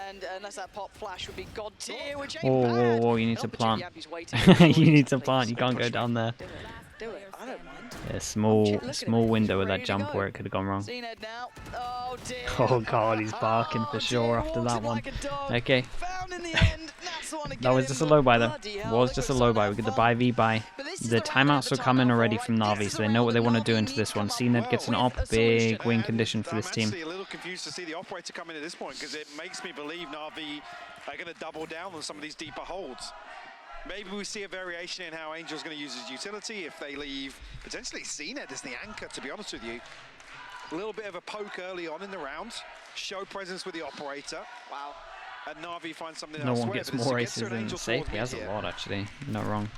And unless that pop flash would be god tier, which ain't Whoa, bad. whoa, whoa, you need to But plant. Yappy's waiting. You need to plant, you can't go down there. Do it. Do it. I don't mind. A small Look at him. window with Ready that to jump go. where it could have gone wrong. CNED now. Oh dear. Oh god, he's barking for Oh, sure dear. after Walks that in one. like a dog. Okay. Found in the end. That's the one to That get was him, just a but low buy though. bloody hell, Was Liquid just a starting low to buy. have We get the fun. buy V buy. But this is The round we have timeouts the are coming timeout for, already right? from This Navi, is so the they know round what they that want to Navi do need into to this come one. up CNED well gets an with op, a solution. big win condition for this I'm team. actually a little confused to see the operator come in at this point because it makes me believe Navi are going to double down on some of these deeper holds. Maybe we see a variation in how Angel's going to use his utility if they leave potentially CNED as the anchor, to be honest with you. A little bit of a poke early on in the round, show presence with the operator. Wow. And Navi finds something No elsewhere. one gets but it's more Sugetsu aces and than Angel safe. towards He has mid a here. lot actually. Not wrong.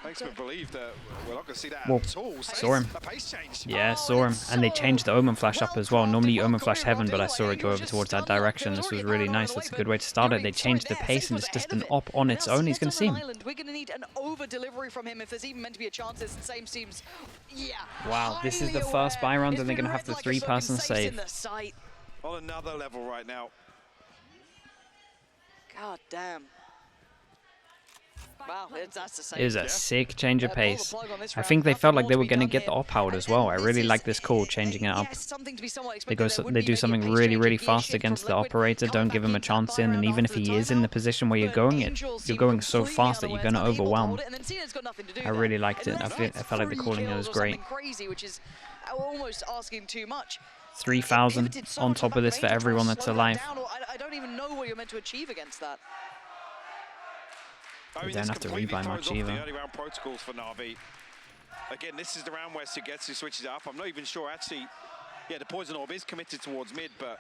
Makes me believe that we're not going to see that Whoa. at all. Saw him. A pace change. Yeah, Oh, saw him. it's And they so changed the Omen Flash up as well. Normally you Omen Flash heaven, but I saw it go Angel over just towards that stunned locked. direction. There was This was already really Aaron nice. on the That's a way, good but way to start it. you're They being changed the tied there. pace and Safe it's was just ahead an of it. op on its Now own. He's going CNED's to see on an him. island. We're going to need an over delivery from him if there's even meant to be a chance. This same seems, yeah. Wow, this is the highly first aware. buy round It's and they're been going to have read the like a 3-person safes in save. the sight. On another level right now. God damn. Wow, that's the same. It is a sick change of Pull the pace. plug on this I round. think they Nothing felt like more they to were be going to done get the here. op out as And well. I this really is, like this call, changing it up. yes, something to be somewhat They expected. There would they be do maybe a something pace really, change, really a gear fast shift against from the Liquid, operator. Don't coming give back him a into that chance buy in, and round even if after he the is in the timeout. position where you're But going, Angels you're seem going so completely fast that you're unaware, going to unable overwhelm. hold it, and then CNED's got nothing to do I there. really liked it. Unless I it's felt like the 3 calling here kills was or great. something crazy, which is almost asking too much. 3,000 Pivoted so on much top back of this for Angel trying to everyone that's slow that alive. down, or I don't even know what you're meant to achieve against that. I mean, don't this have to completely rebuy throws much off either. the early round protocols for Navi. Again, this is the round where Sugetsu switches it up. I'm not even sure actually. Yeah, the poison orb is committed towards mid, but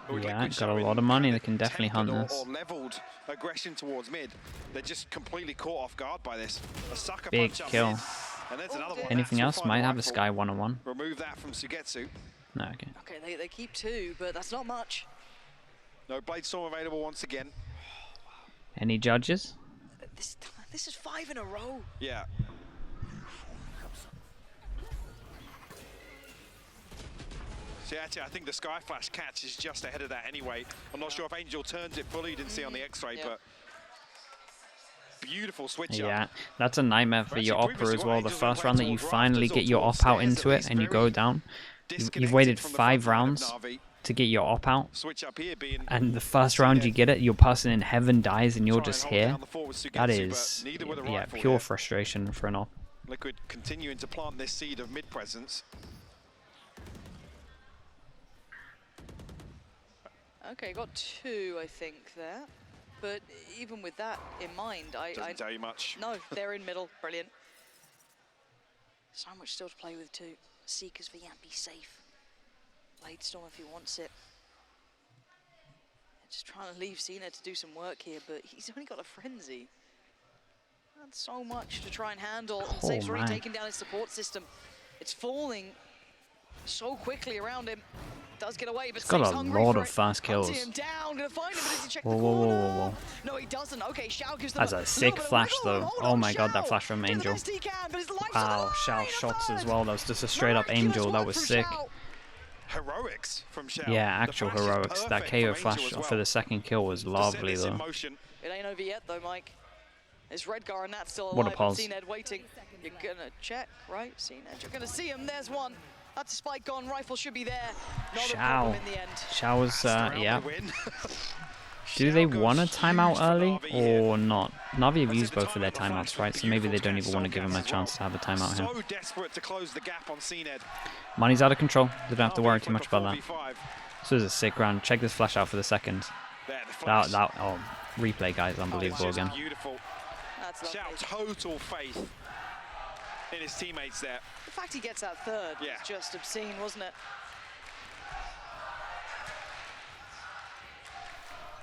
with Yeah, Liquid got a showing lot of money. kind They can definitely hunt tempered this. or leveled aggression towards mid. They're just completely caught off guard by this. A sucker Big punch up kill. mid, and there's another one. Anything That's else? your Might final have a rifle. Sky 1-on-1. Remove that from Sugetsu. No, okay. Okay, they keep 2, but that's not much. No Blade Storm available once again. Any judges? This is 5 in a row. Yeah. See, actually, I think the Sky Flash catch is just ahead of that anyway. I'm not sure if Angel turns it fully, didn't see on the X-ray, Yeah. but beautiful switch Yeah, up. that's a nightmare for Actually, your opera previously as what well. The Angels been first playing round that you towards finally rafters or get your towards op out stairs into at it least, and you go very down. You've disconnected waited from the 5 front line of rounds Navi. to get your op out, Switch up here being and the first round you get it, your person in heaven dies and you're try and just hold here. down the fort with Sugetsu, That but is, neither with a yeah, rifle pure here. frustration for an op. Liquid continuing to plant this seed of mid presence. Okay, got 2, I think, there. But even with that in mind, Doesn't tell you much. No, they're in middle. Brilliant. So much still to play with, too. Seekers for Yappy safe. Blade Storm if he wants it. Just trying to leave Cena to do some work here, but he's only got a frenzy. That's so much to try and handle. And Oh, Safe's already man. taken down his support system. It's falling so quickly around him. Does get away, but He's got Safe's a hungry lot for of it. fast kills. Hunting him down, gonna find him, but does he check Whoa, the whoa, whoa, corner? whoa, whoa. No, he doesn't. Okay, Xiao gives them That's a little sick bit of flash, wiggle room. though. Hold Oh on, my god, that Xiao. flash from Doing the Angel. best he can, but his life's Wow, on the Xiao line. shots as Third. well. That was just a straight up Miraculous Angel. That work was from sick. Xiao. Heroics from Xiao. Yeah, The actual flash is heroics. That perfect KO from Angel flash as well. for the second kill was To set lovely, this in though. motion. It ain't over yet, though, Mike. It's Redgar and Nat still What a alive. pause. CNED waiting. You're gonna check, right? CNED, you're gonna see him. There's one. That's a spike gone. Rifle should be there. Not a problem in the end. Xiao was, That's the yeah. round we win. Do they Xiao goes want a huge timeout for early Navi here. or not? Navi have That's used at the both of time their of the flash, timeouts, but right? So maybe they don't beautiful even want to give catch him a as chance to have a timeout here. So desperate to close the gap on CNED. Money's out of control. They don't have to Navi worry too flip much a about that. 4v5. So this is a sick round. Check this flash out for the second. There, the flash. Oh, replay, guys, unbelievable It's again. just beautiful. That's lovely. Xiao, total faith in his teammates there. The fact he gets that third Yeah. was just obscene, wasn't it?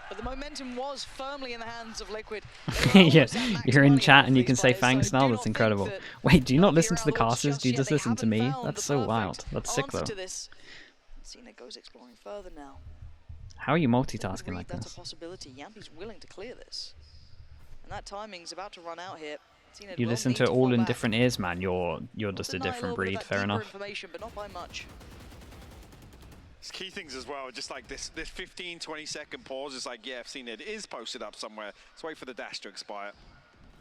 But the momentum was firmly in the hands of Liquid. Yeah, you're in chat and you can say thanks now. That's incredible. Wait, do you not listen to the casters? Do you just listen to me? That's so wild. That's sick, though. Cena goes exploring further now. How are you multitasking Read like that's this? a possibility. Yampi's willing to clear this. And that timing's about to run out here. Cena You will listen need to it all fall in back. different ears, man. You're just a Deny different little bit breed. of that Fair deeper enough. information, but not by much. It's key things as well, just like this 15, 20-second pause. It's like, yeah, I've seen it is posted up somewhere. Let's wait for the dash to expire.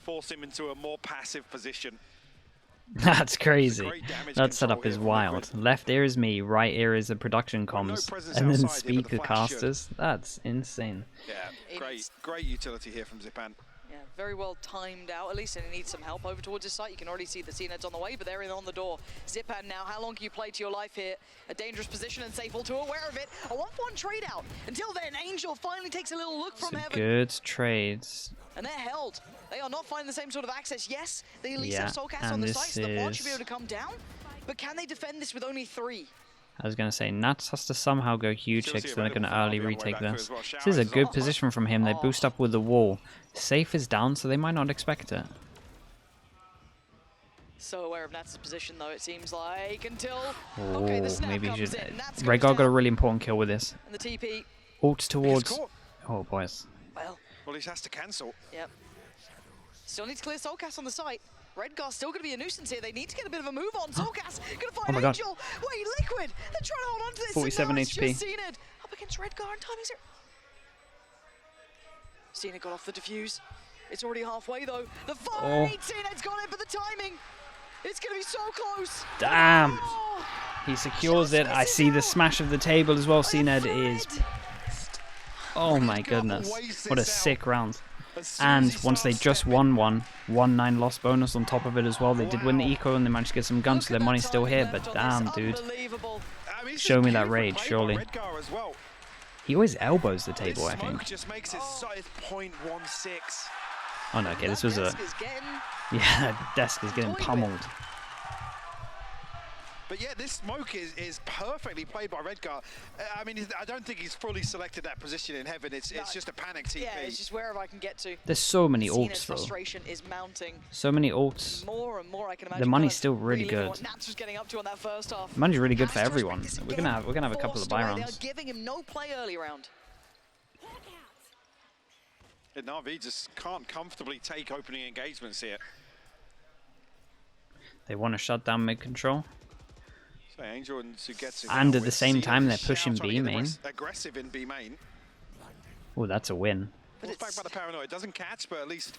Force him into a more passive position. That's crazy. great damage That setup control is here from wild. Liquid. Right ear is me, right ear is the production Well, no comms, presence and then outside here, but speaker the flash should. casters. That's insane. Yeah, It's- great utility here from Zipan. Yeah, very well timed out, at least, and he needs some help over towards his site. You can already see the CNED's on the way, but they're in on the door. Zipan now, how long can you play to your life here? A dangerous position, and Safe all too aware of it. A 1-for-1 trade out. Until then, Angel finally takes a little look from So heaven. good trades. And they're held. They are not finding the same sort of access. Yes, they at least Yeah, have Soulcast and on the this site, so the pod should be is- able to come down. But can they defend this with only 3? I was going to say, Nats has to somehow go huge Still here, see because then they're going to available for early Navi on the way retake back through this. as well. This Showers is a is good off. position from him. They Oh. boost up with the wall. Safe is down, so they might not expect it. So aware of Nats' position, though, it seems like, until... okay, Oh, the snap maybe he comes should. in. Nats goes Rhaegar got a down, really important kill with this. and the TP, Ults He's towards. caught. Oh, boys. well, Well, he has to cancel. yep. Still needs to clear Soulcast on the site. Redgar's still going to be a nuisance here. They need to get a bit of a move on. Soulcast going to find Oh my God. Angel. Wait, Liquid. They're trying to hold on to this. 47 and now it's HP. just CNED up against Redgar and timing's here. CNED got off the defuse. It's already halfway though. The fight. CNED's got it, but the timing. It's going to be so close. Damn. Oh, He secures just it. I misses see the out. smash of the table as well. by a CNED is. thread. Oh my Rhaegar goodness. wastes What a this out. sick round. As soon And as he once they starts just stepping- won 1-9 loss bonus on top of it as well. They did win the Wow. eco and they managed to get some guns, Look so at their that money's still timing here. left But on damn, this. dude. Unbelievable. I mean, it's Show just me that beautiful rage, play by surely. Redgar as well. He always elbows the This table, I smoke think. just makes it so it's 0.16. Oh no, okay, this That was a. desk is getting Yeah, that desk is getting Toy with. pummeled. But yeah, this smoke is perfectly played by Redgar. I mean, I don't think he's fully selected that position in heaven. It's just a panic TP. Yeah, it's just wherever I can get to. There's so many CNED's ults though. frustration is mounting So many ults. more and more. I can imagine. The money's kind of still really reliving good. what Nats was getting up to on that first half. Money's really good for Has to everyone. respect this We're gonna again. have a couple of Forced buy away. rounds. They're giving him no play early round. And Navi just can't comfortably take opening engagements here. They want to shut down mid control. So Angel and Sugetsu. And now at the with same Seal time, and they're Xiao pushing trying to B get main. aggressive in B main. Oh, that's a win. Falls back by the paranoid. Doesn't catch, but at least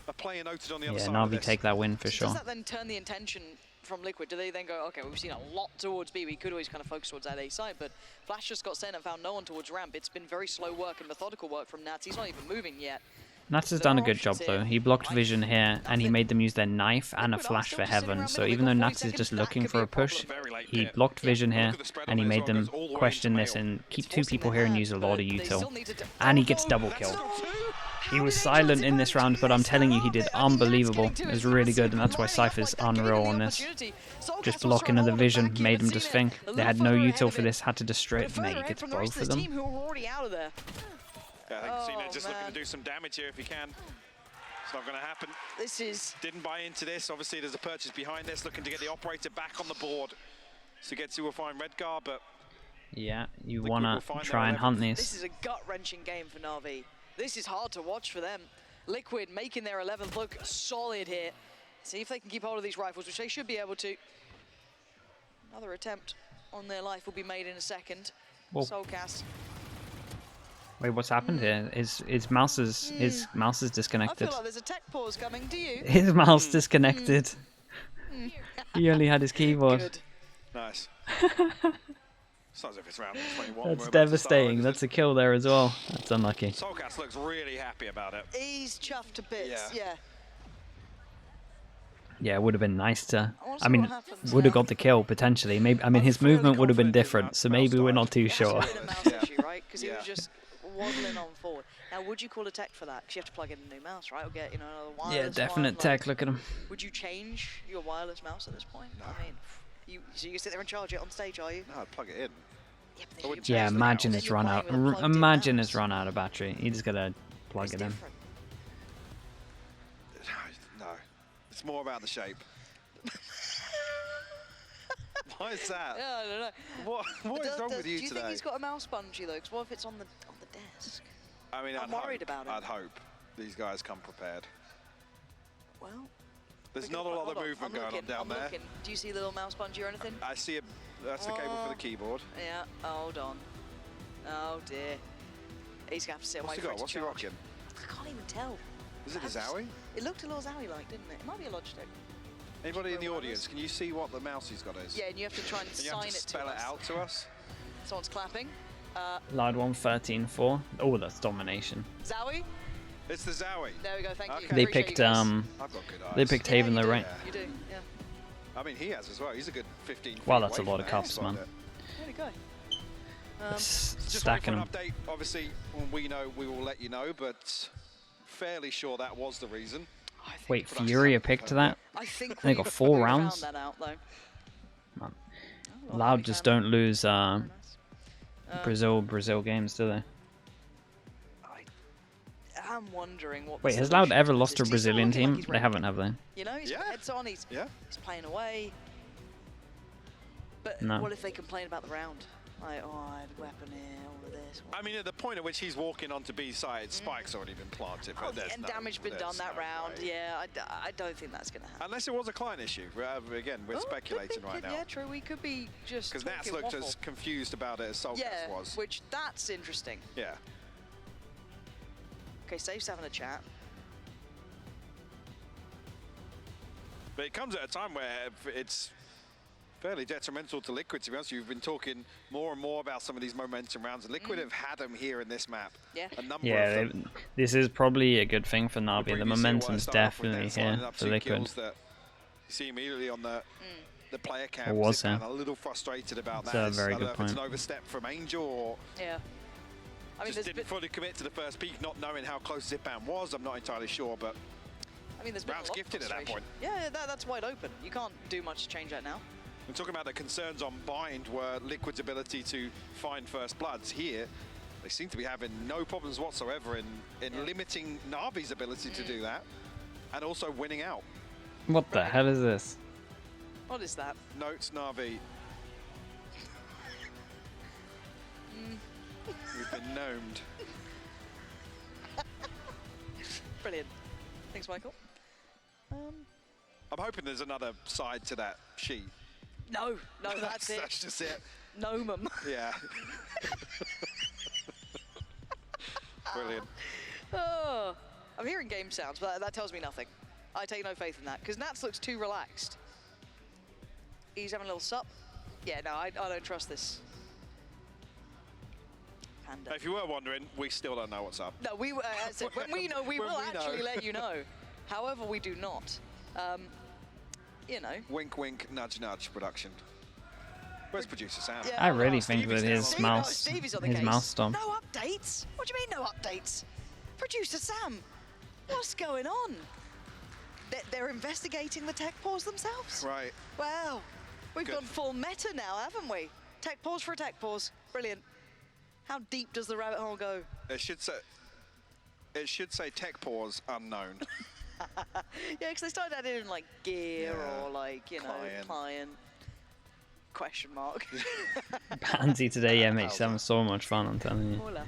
a player noted on the other Yeah, side of Navi this. take that win for sure. Does that then turn the intention from Liquid? Do they then go, okay, we've seen a lot towards B. We could always kind of focus towards that A side, but Flash just got sent and found no one towards ramp. It's been very slow work and methodical work from Nats. He's not even moving yet. Nats has There done a are good job options though. here. He blocked Like, vision here, and he nothing. made them use their knife and a Liquid are flash still for just sitting heaven. around So middle. even though We've got Nats 40 is just seconds. That looking could for be a a problem. push, Very late he here. blocked vision Look here, at the spread and he on made this one, them goes all the way question into this mail. and keep It's 2 forcing people their here and hand, use a lot of but they still util. need to And he oh, gets no, double that's kill. not two. He How was did silent Angel in this Zipan round, do but I'm this? telling you, How he are did they? I think Nats unbelievable. getting to It it. was You really see good, and that's why lining up Cypher's like that, giving unreal him on the this. opportunity. Soulcast Just was blocking trying of to the hold him vision, back, made but him just CNED think. a They little had no further ahead util of for him. this, had to But destroy. further Mate, he ahead gets from the rest both of of this team them. who are already out of there. Yeah, I think Oh, CNED just looking man. to do some damage here if he can. Not going to happen. This is... Didn't buy into this. Obviously, there's a purchase behind this, looking to get the operator back on the board. Sugetsu will find Redgar, but... Yeah, you want to try and hunt these. This is a gut-wrenching game for Navi. This is hard to watch for them. Liquid making their 11th look solid here. See if they can keep hold of these rifles, which they should be able to. Another attempt on their life will be made in a second. Soulcast. Wait, what's happened here? His mouse is disconnected. I feel like there's a tech pause coming. Do you? His mouse disconnected. He only had his keyboard. Good. Nice. It's not as if it's round 21. That's devastating. That's a kill there as well. That's unlucky. Soulcast looks really happy about it. He's chuffed to bits. Yeah. Yeah, it would have been nice to. I mean, would have got the kill potentially. Maybe. I mean, his movement would have been different. So maybe we're not too sure. That's been a mouse issue, right? Because he was just waddling on forward. Now, would you call a tech for that? Because you have to plug in a new mouse, right? Or get another wireless. Yeah, definite tech. Look at him. Would you change your wireless mouse at this point? No. I mean, so you sit there and charge it on stage, are you? No, I'd plug it in. Yeah, imagine it's run out. Imagine it's run out of battery. You just gotta plug it in. No, it's more about the shape. Why is that? Yeah, I don't know. What is wrong with you today? Do you think he's got a mouse bungee though? Because what if it's on the desk? I mean, I'm worried about it. I'd hope these guys come prepared. Well, there's not a lot of movement going on down there. Do you see the little mouse bungee or anything? I see that's the cable for the keyboard. Yeah, hold on. Oh dear. He's going to have to sit away from it. What's he rocking? I can't even tell. Is it a Zowie? It looked a little Zowie-like, didn't it? It might be a Logitech. Anybody in the audience, can you see what the mouse he's got is? Yeah, and you have to try and sign it to us. You have to spell it out to us. Someone's clapping. Loud 1, 13-4. Oh, that's domination. Zowie? It's the Zowie. There we go, thank you. They picked I've got good eyes. They picked Haven though, right? You do, yeah. I mean, he has as well. He's a good 15 feet Wow, that's a away lot of from cups, man. There we go. Just Stacking an them. update. Obviously, when we know, we will let you know, but fairly sure that was the reason. Wait, Furia picked that? I think they got 4 rounds. Found that out, though. Man. Loud just don't lose Brazil games, do they? I'm wondering what. Wait, has Loud ever lost to a Brazilian team? They haven't, have they? You know, he's got heads on. He's playing away. But what if they complain about the round? Like, oh, I had a weapon here, all of this. I mean, at the point at which he's walking onto B side, Spike's already been planted. Oh, and damage been done that round. Way. Yeah, I don't think that's going to happen. Unless it was a client issue. Again, we're speculating right now. Yeah, true. We could be just. Because Nats looked as confused about it as Soulcast was. Which that's interesting. Yeah. Okay, Safe's having a chat. But it comes at a time where it's fairly detrimental to Liquid, to be honest. You've been talking more and more about some of these momentum rounds, and Liquid have had them here in this map. Yeah. A number of them. This is probably a good thing for Navi. The momentum's definitely here for Liquid. You see immediately on the player cam. Or was there? A little frustrated about that. That's a very good point. It's an overstep from Angel or... Yeah. I mean, just didn't fully commit to the first peak, not knowing how close Zipan was. I'm not entirely sure, but I mean, there's been rounds gifted at that point. Yeah, that's wide open. You can't do much to change that now. We're talking about the concerns on Bind were Liquid's ability to find first bloods. Here, they seem to be having no problems whatsoever in limiting Navi's ability to do that, and also winning out. What the hell is this? What is that? Notes Navi. We've been gnomed. Brilliant. Thanks, Michael. I'm hoping there's another side to that sheet. No, that's it. That's just it. Gnome 'em. Yeah. Brilliant. Oh, I'm hearing game sounds, but that tells me nothing. I take no faith in that, because Nats looks too relaxed. He's having a little sup. Yeah, no, I don't trust this. Panda. If you were wondering, we still don't know what's up. No, when we know, we will actually let you know. However, we do not. You know. Wink, wink, nudge, nudge production. Where's producer Sam? Yeah, I really think that his mouse stopped. No updates? What do you mean no updates? Producer Sam, what's going on? They're investigating the tech pause themselves? Right. Wow. We've gone full meta now, haven't we? Tech pause for a tech pause. Brilliant. How deep does the rabbit hole go? It should say tech pause unknown. Yeah, because they started adding in like gear or like, you know, client. Question mark. Pansy today, yeah, makes having so much fun, I'm telling you. Hola.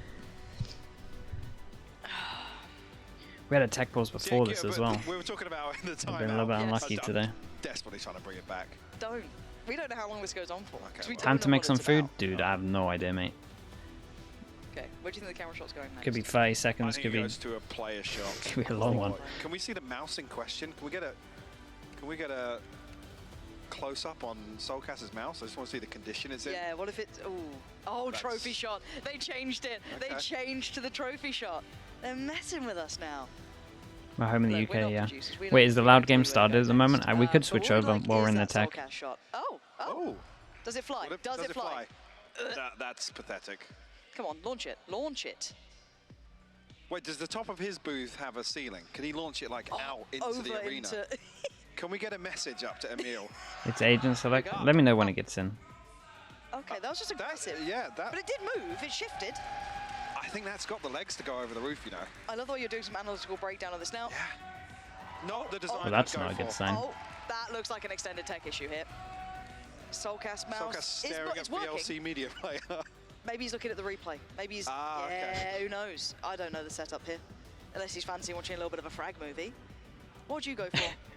We had a tech pause before this as well. We were talking about in the time. I've been a little bit unlucky today. Desperately trying to bring it back. We don't know how long this goes on for. Okay, Time to make some food? Dude, I have no idea, mate. Okay, where do you think the camera shot's going next? Could be 30 seconds, I think could be... it goes to a player shot. Could be a long one. Can we see the mouse in question? Can we get a close up on Soulcast's mouse? I just want to see the condition it's in. Yeah, what if it's... Oh, trophy shot. They changed it. Okay. They changed to the trophy shot. They're messing with us now. We're home in the Look, UK, yeah. Wait, is the loud game started at the moment? We could switch over while we're in the tech. Shot. Oh. Does it fly? Does it fly? That's pathetic. Come on, launch it. Launch it. Wait, does the top of his booth have a ceiling? Can he launch it like out into the arena? Can we get a message up to Emil? It's agent select. Let me know when it gets in. Okay, that was just aggressive. But it did move. It shifted. I think that's got the legs to go over the roof, you know. I love the way you're doing some analytical breakdown of this now. Yeah. Not the design. Well, that's not a good sign. Oh, that looks like an extended tech issue here. Soulcast mouse. Soulcast staring at VLC media player. Maybe he's looking at the replay. Maybe he's... okay. Who knows? I don't know the setup here. Unless he's fancying watching a little bit of a frag movie. What would you go for?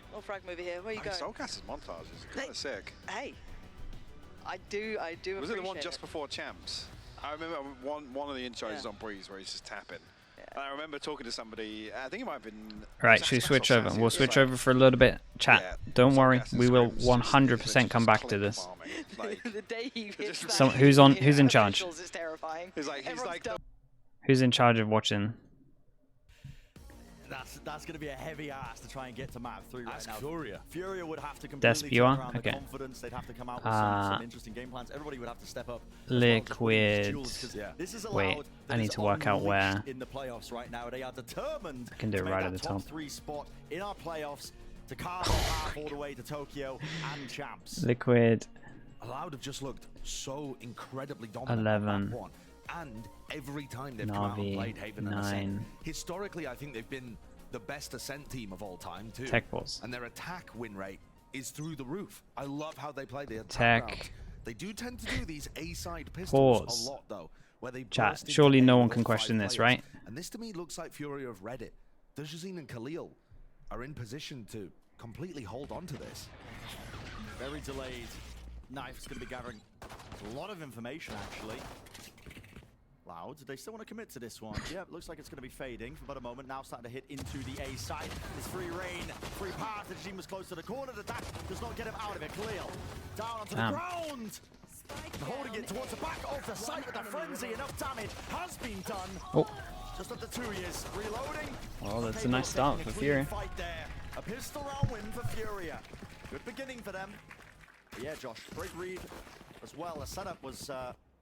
Little frag movie here. Where you going? Soulcast's montage is kind of sick. Hey, I do appreciate Was it the one just before Champs? I remember one of the intros on Breeze where he's just tapping. And I remember talking to somebody, I think it might have been... Right, should we switch over? We'll switch over for a little bit. Chat, don't worry, we will 100% come back to this. The day he hits who's in charge? It's terrifying. He's like who's in charge of watching? That's going to be a heavy ask to try and get to map 3 right now. Furia would have to Desp, completely you turn are? around the Okay. confidence. They'd have to come out with some interesting game plans. Everybody would have to step up. Liquid. This is Wait, I need to work out where. In the playoffs right now, they are determined I can do it right at the top. 3 spot in our playoffs to carve our path all the way to Tokyo and Champs. Liquid. Loud have just looked so incredibly dominant. 11. And every time they've come out and Navi. played Haven and 9. Ascent, historically I think they've been the best Ascent team of all time too. Tech balls. And their attack win rate is through the roof. I love how they play the attack Tech. rounds. They do tend to do these A-side pistols Pause. a lot though, where they Chat, burst into surely no A one with can 5 question this, players. right? And this to me looks like Fury have read it. Dajazine and Khalil are in position to completely hold on to this. Very delayed. Knife's going to be gathering a lot of information actually. Loud, they still want to commit to this one. Yeah, looks like it's going to be fading for about a moment. Now starting to hit into the A side. There's free reign, free path. The team was close to the corner. The dash does not get him out of it. Khalil down onto the ground. Holding it towards the back of the site with a frenzy. Enough damage has been done. Oh. Just under 2 years. Reloading. Well, that's a nice start for Fury. Fight there. A pistol round win for Furia. Good beginning for them. But yeah, Josh, great read as well. The setup was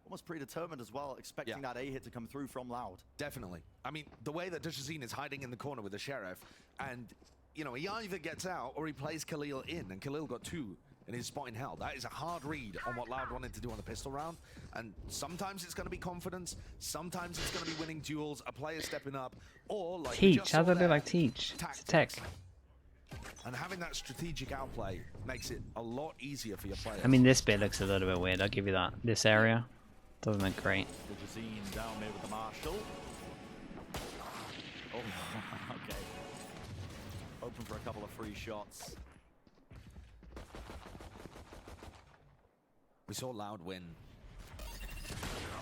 almost predetermined as well, expecting that A hit to come through from Loud. Definitely. I mean, the way that Dajazine is hiding in the corner with the Sheriff, and, you know, he either gets out or he plays Khalil in, and Khalil got 2 in his spot in hell. That is a hard read on what Loud wanted to do on the pistol round, and sometimes it's going to be confidence, sometimes it's going to be winning duels, a player stepping up, or like Teach, how does it look like Teach? It's tech. And having that strategic outplay makes it a lot easier for your players. I mean, this bit looks a little bit weird, I'll give you that. This area doesn't look great. Dajazine down there with the Marshall. Oh, okay. Open for a couple of free shots. We saw Loud win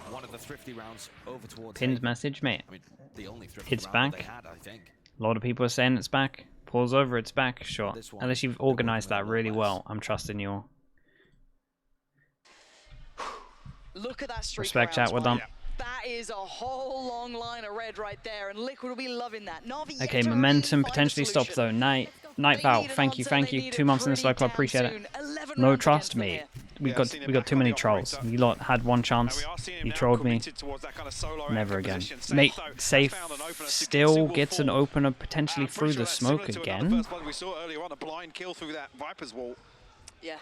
one of the thrifty rounds over towards Pinned Haven. message, mate. I mean, the only thrifty It's round that back. they had, I think. A lot of people are saying it's back. Pause over, it's back. Sure. This one, Unless you've they won't organized know that a lot really less. well. I'm trusting you all. Look at that streak. Respect, chat, well done. That is a whole long line of red right there, and Liquid will be loving that. Navi Okay, momentum potentially stops though. Night Val, thank you. 2 months in the slow club, appreciate it. No trust, mate. We got too many trolls. You lot had one chance. You trolled me. Never again. Mate, Safe still gets an opener potentially through the smoke again. We saw earlier on a blind kill through that Viper's wall. Yeah.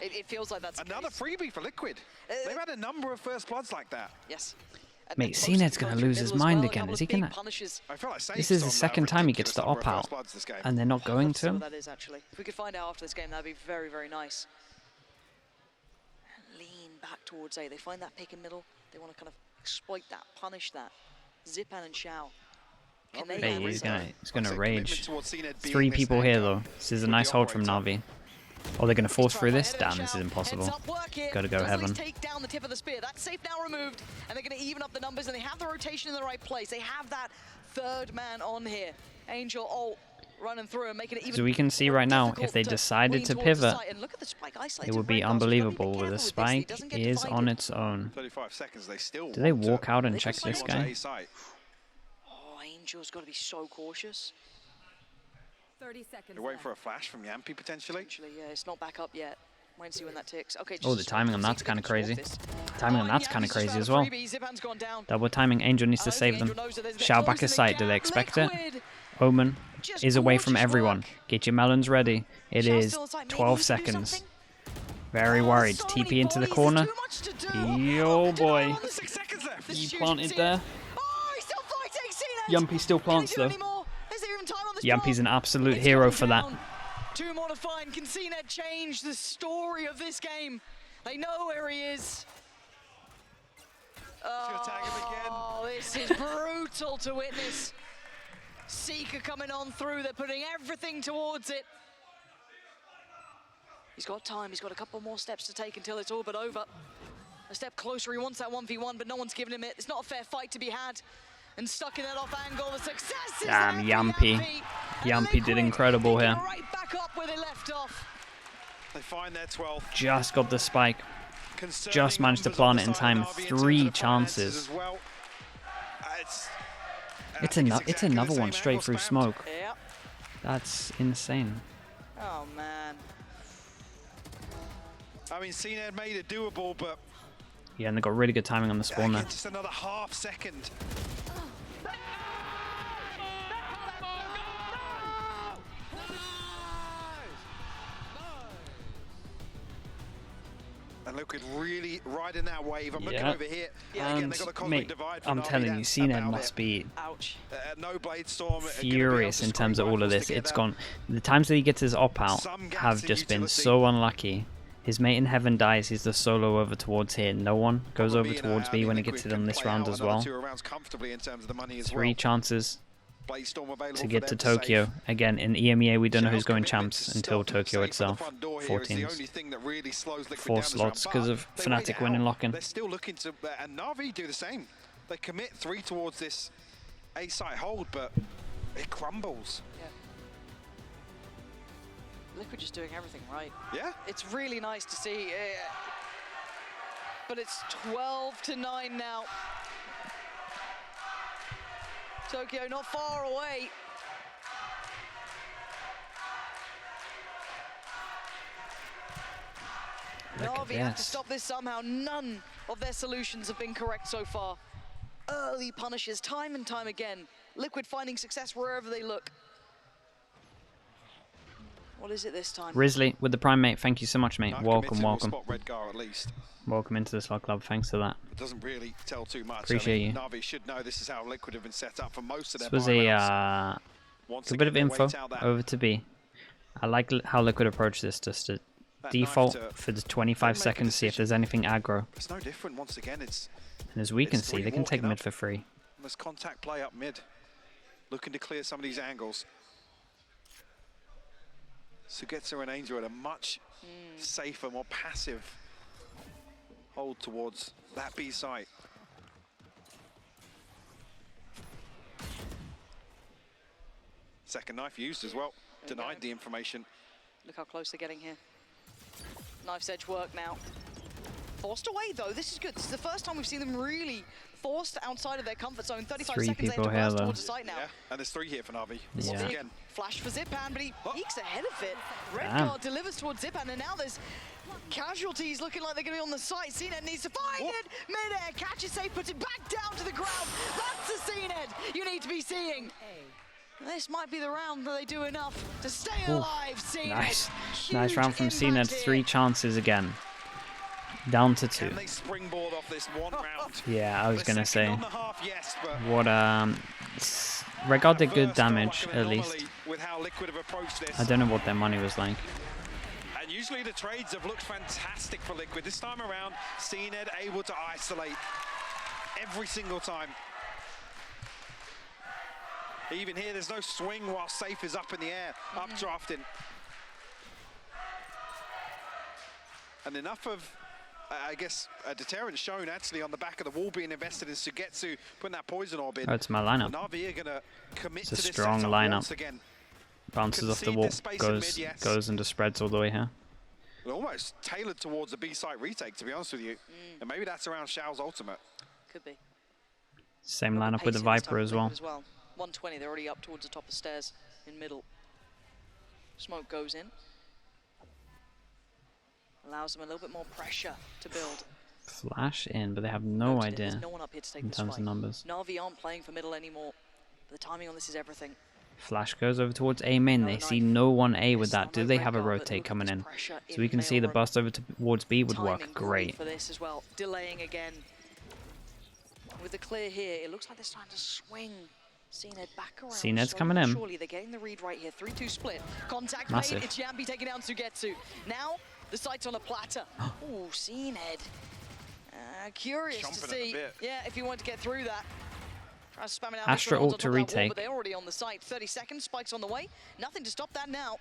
It feels like that's another freebie for Liquid. They've had a number of first bloods like that. Yes. Mate, CNED's gonna lose his mind again. Is he gonna? This is the second time he gets to op out, and they're not going to him. That is actually. If we could find out after this game, that'd be very, very nice. And lean back towards A. They find that pick in middle. They want to kind of exploit that, punish that. Zipan and Xiao. Hey, he's gonna rage. 3 people here though. This is a nice hold from Navi. Oh, they're gonna force through this? Damn, this is impossible. Gotta go heaven. Take down the tip of the spear. That's safe now removed, and they're gonna even up the numbers, and they have the rotation in the right place. They have that third man on here. Angel ult running through and making it even. So we can see right now, if they decided to pivot, it would be unbelievable. But the spike is on its own. 35 seconds. They still. Do they walk out and check this guy? Oh, Angel's got to be so cautious. 30 seconds. They're waiting for a flash from Yampy potentially. Yeah, it's not back up yet. Wait and see when that ticks. Okay. Oh, the timing on that's kind of crazy. Timing on that's kind of crazy as well. Double timing. Angel needs to save them. Xiao back his sight. Do they expect it? Omen is away from everyone. Get your melons ready. It is 12 seconds. Very worried. TP into the corner. Yo, boy. He planted there. Yampy still plants though. Yampy's an absolute hero for that. 2 more to find. Can CNED change the story of this game? They know where he is. Oh, this is brutal to witness. Seeker coming on through. They're putting everything towards it. He's got time. He's got a couple more steps to take until it's all but over. A step closer. He wants that 1v1, but no one's giving him it. It's not a fair fight to be had. And stuck in that off angle, the success is damn, Yampy. Yampy did incredible here. Right back up where they left off. They find their 12th. Just got the spike. Just managed to plant it in time. 3 chances. It's another one straight through smoke. Yeah. That's insane. Oh man. I mean, CNED made it doable, but yeah, and they got really good timing on the spawn there. Just another half second. And Liquid really riding that wave. I'm looking over here. Yeah, again, they got a cosmic divide. I'm telling you, CNED must be no blade storm, furious in terms of all of this. It's gone. The times that he gets his op out have just been so unlucky. His mate in heaven dies. He's the solo over towards here. No one goes over towards B when he gets it on this round as well. 3 chances to get to Tokyo. Again, in EMEA, we don't know who's going champs until Tokyo itself. 4 teams. 4 slots because of Fnatic winning lock-in. They're still looking to, and Navi do the same. They commit 3 towards this A-site hold, but it crumbles. Yeah. Liquid just doing everything right. Yeah. It's really nice to see. But it's 12-9 now. Tokyo not far away. Navi have to stop this somehow. None of their solutions have been correct so far. Early punishes time and time again. Liquid finding success wherever they look. What is it this time? Risley with the Prime, mate. Thank you so much, mate. Welcome, welcome. Redgar at least. Welcome into the Slot Club. Thanks for that. It doesn't really tell too much. Appreciate you. Navi should know this is how Liquid have been set up for most of their This was a bit of info over to B. I like how Liquid approach this, just to default for the 25 seconds, see if there's anything aggro. It's no different once again. It's and as we can see, they can take mid for free. There's contact play up mid, looking to clear some of these angles. Sugetsu and Angel at a much safer, more passive hold towards that B site. Second knife used as well. Denied the information. Look how close they're getting here. Knife's edge work now. Forced away though, this is good. This is the first time we've seen them really forced outside of their comfort zone. 35 3 seconds people they here have to though. towards the site now. Yeah, and there's 3 here for Navi. Yeah. Once again. Flash for Zipan, but he peeks ahead of it. Redgar delivers towards Zipan, and now there's casualties looking like they're going to be on the site. CNED needs to find it. Mid-air, catches safe, puts it back down to the ground. That's the CNED you need to be seeing. This might be the round that they do enough to stay alive. CNED. Nice. Nice round from CNED. 3 chances again. Down to 2. Can they springboard off this one round? Yeah, I was They're gonna say. second on the half, yes, but What Red Guard did good damage at least. with how Liquid have approached this. I don't know what their money was like. And usually the trades have looked fantastic for Liquid. This time around, CNED able to isolate every single time. Even here, there's no swing while Safe is up in the air, updrafting. And enough of, I guess, a deterrent shown actually on the back of the wall being invested in Sugetsu, putting that poison orb in. Oh, it's my lineup. Navi are gonna commit It's a to this strong setup lineup. once again. Bounces off the wall, goes into spreads all the way here. Almost tailored towards a B-site retake, to be honest with you. And maybe that's around Shao's ultimate. Could be. Same lineup with the Viper as well. 120, they're already up towards the top of the stairs in middle. Smoke goes in. Allows them a little bit more pressure to build. Flash in, but they have no idea There's no one up here to take in this terms fight. of numbers. Navi aren't playing for middle anymore. But the timing on this is everything. Flash goes over towards A main. They see no one A with that. Do they have a rotate coming in? So we can see the bust over towards B would work great. For this as well. Delaying again. With the clear here, it looks like they're starting to swing. CNED back around. CNED's coming in. Surely they're getting the read right here. 3-2 split. Contact Massive. made. It's Yambi taking down Sugetsu. Now the site's on a platter. Ooh, CNED. Curious to see. Yeah, if you want to get through that. Try to spam it out. Astra ult to retake. But they're already on the site. 30 seconds. Spikes on the way. Nothing to stop that now.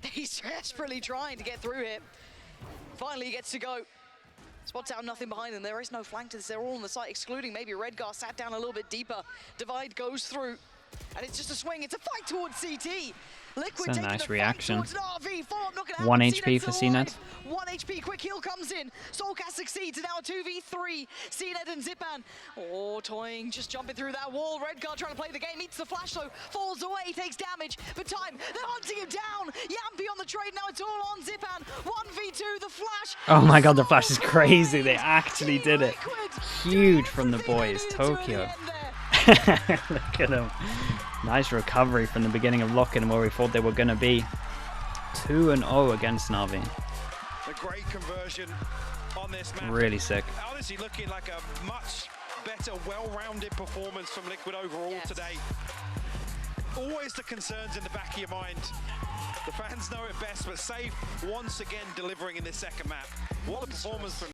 He's desperately trying to get through here. Finally, he gets to go. Spots out nothing behind them. There is no flank to this. They're all on the site, excluding maybe Redgar sat down a little bit deeper. Divide goes through, and it's just a swing. It's a fight towards CT. Liquid That's a nice reaction. 1 HP for CNED. 1 HP, quick heal comes in. Soulcast succeeds, now a 2v3. CNED and Zipan. Oh, toying, just jumping through that wall. Redgar trying to play the game, meets the flash though, falls away, takes damage. But time, they're hunting him down. Yampi on the trade, now it's all on Zipan. 1v2, the flash. Oh my god, the flash is crazy. They actually did it. Huge from the boys. Tokyo. Look at them. Nice recovery from the beginning of lock-in where we thought they were going to be. 2-0 against Navi. A great conversion on this map. Really sick. Honestly, looking like a much better, well-rounded performance from Liquid overall today. Always the concerns in the back of your mind. The fans know it best, but Safe once again delivering in this second map. What a performance from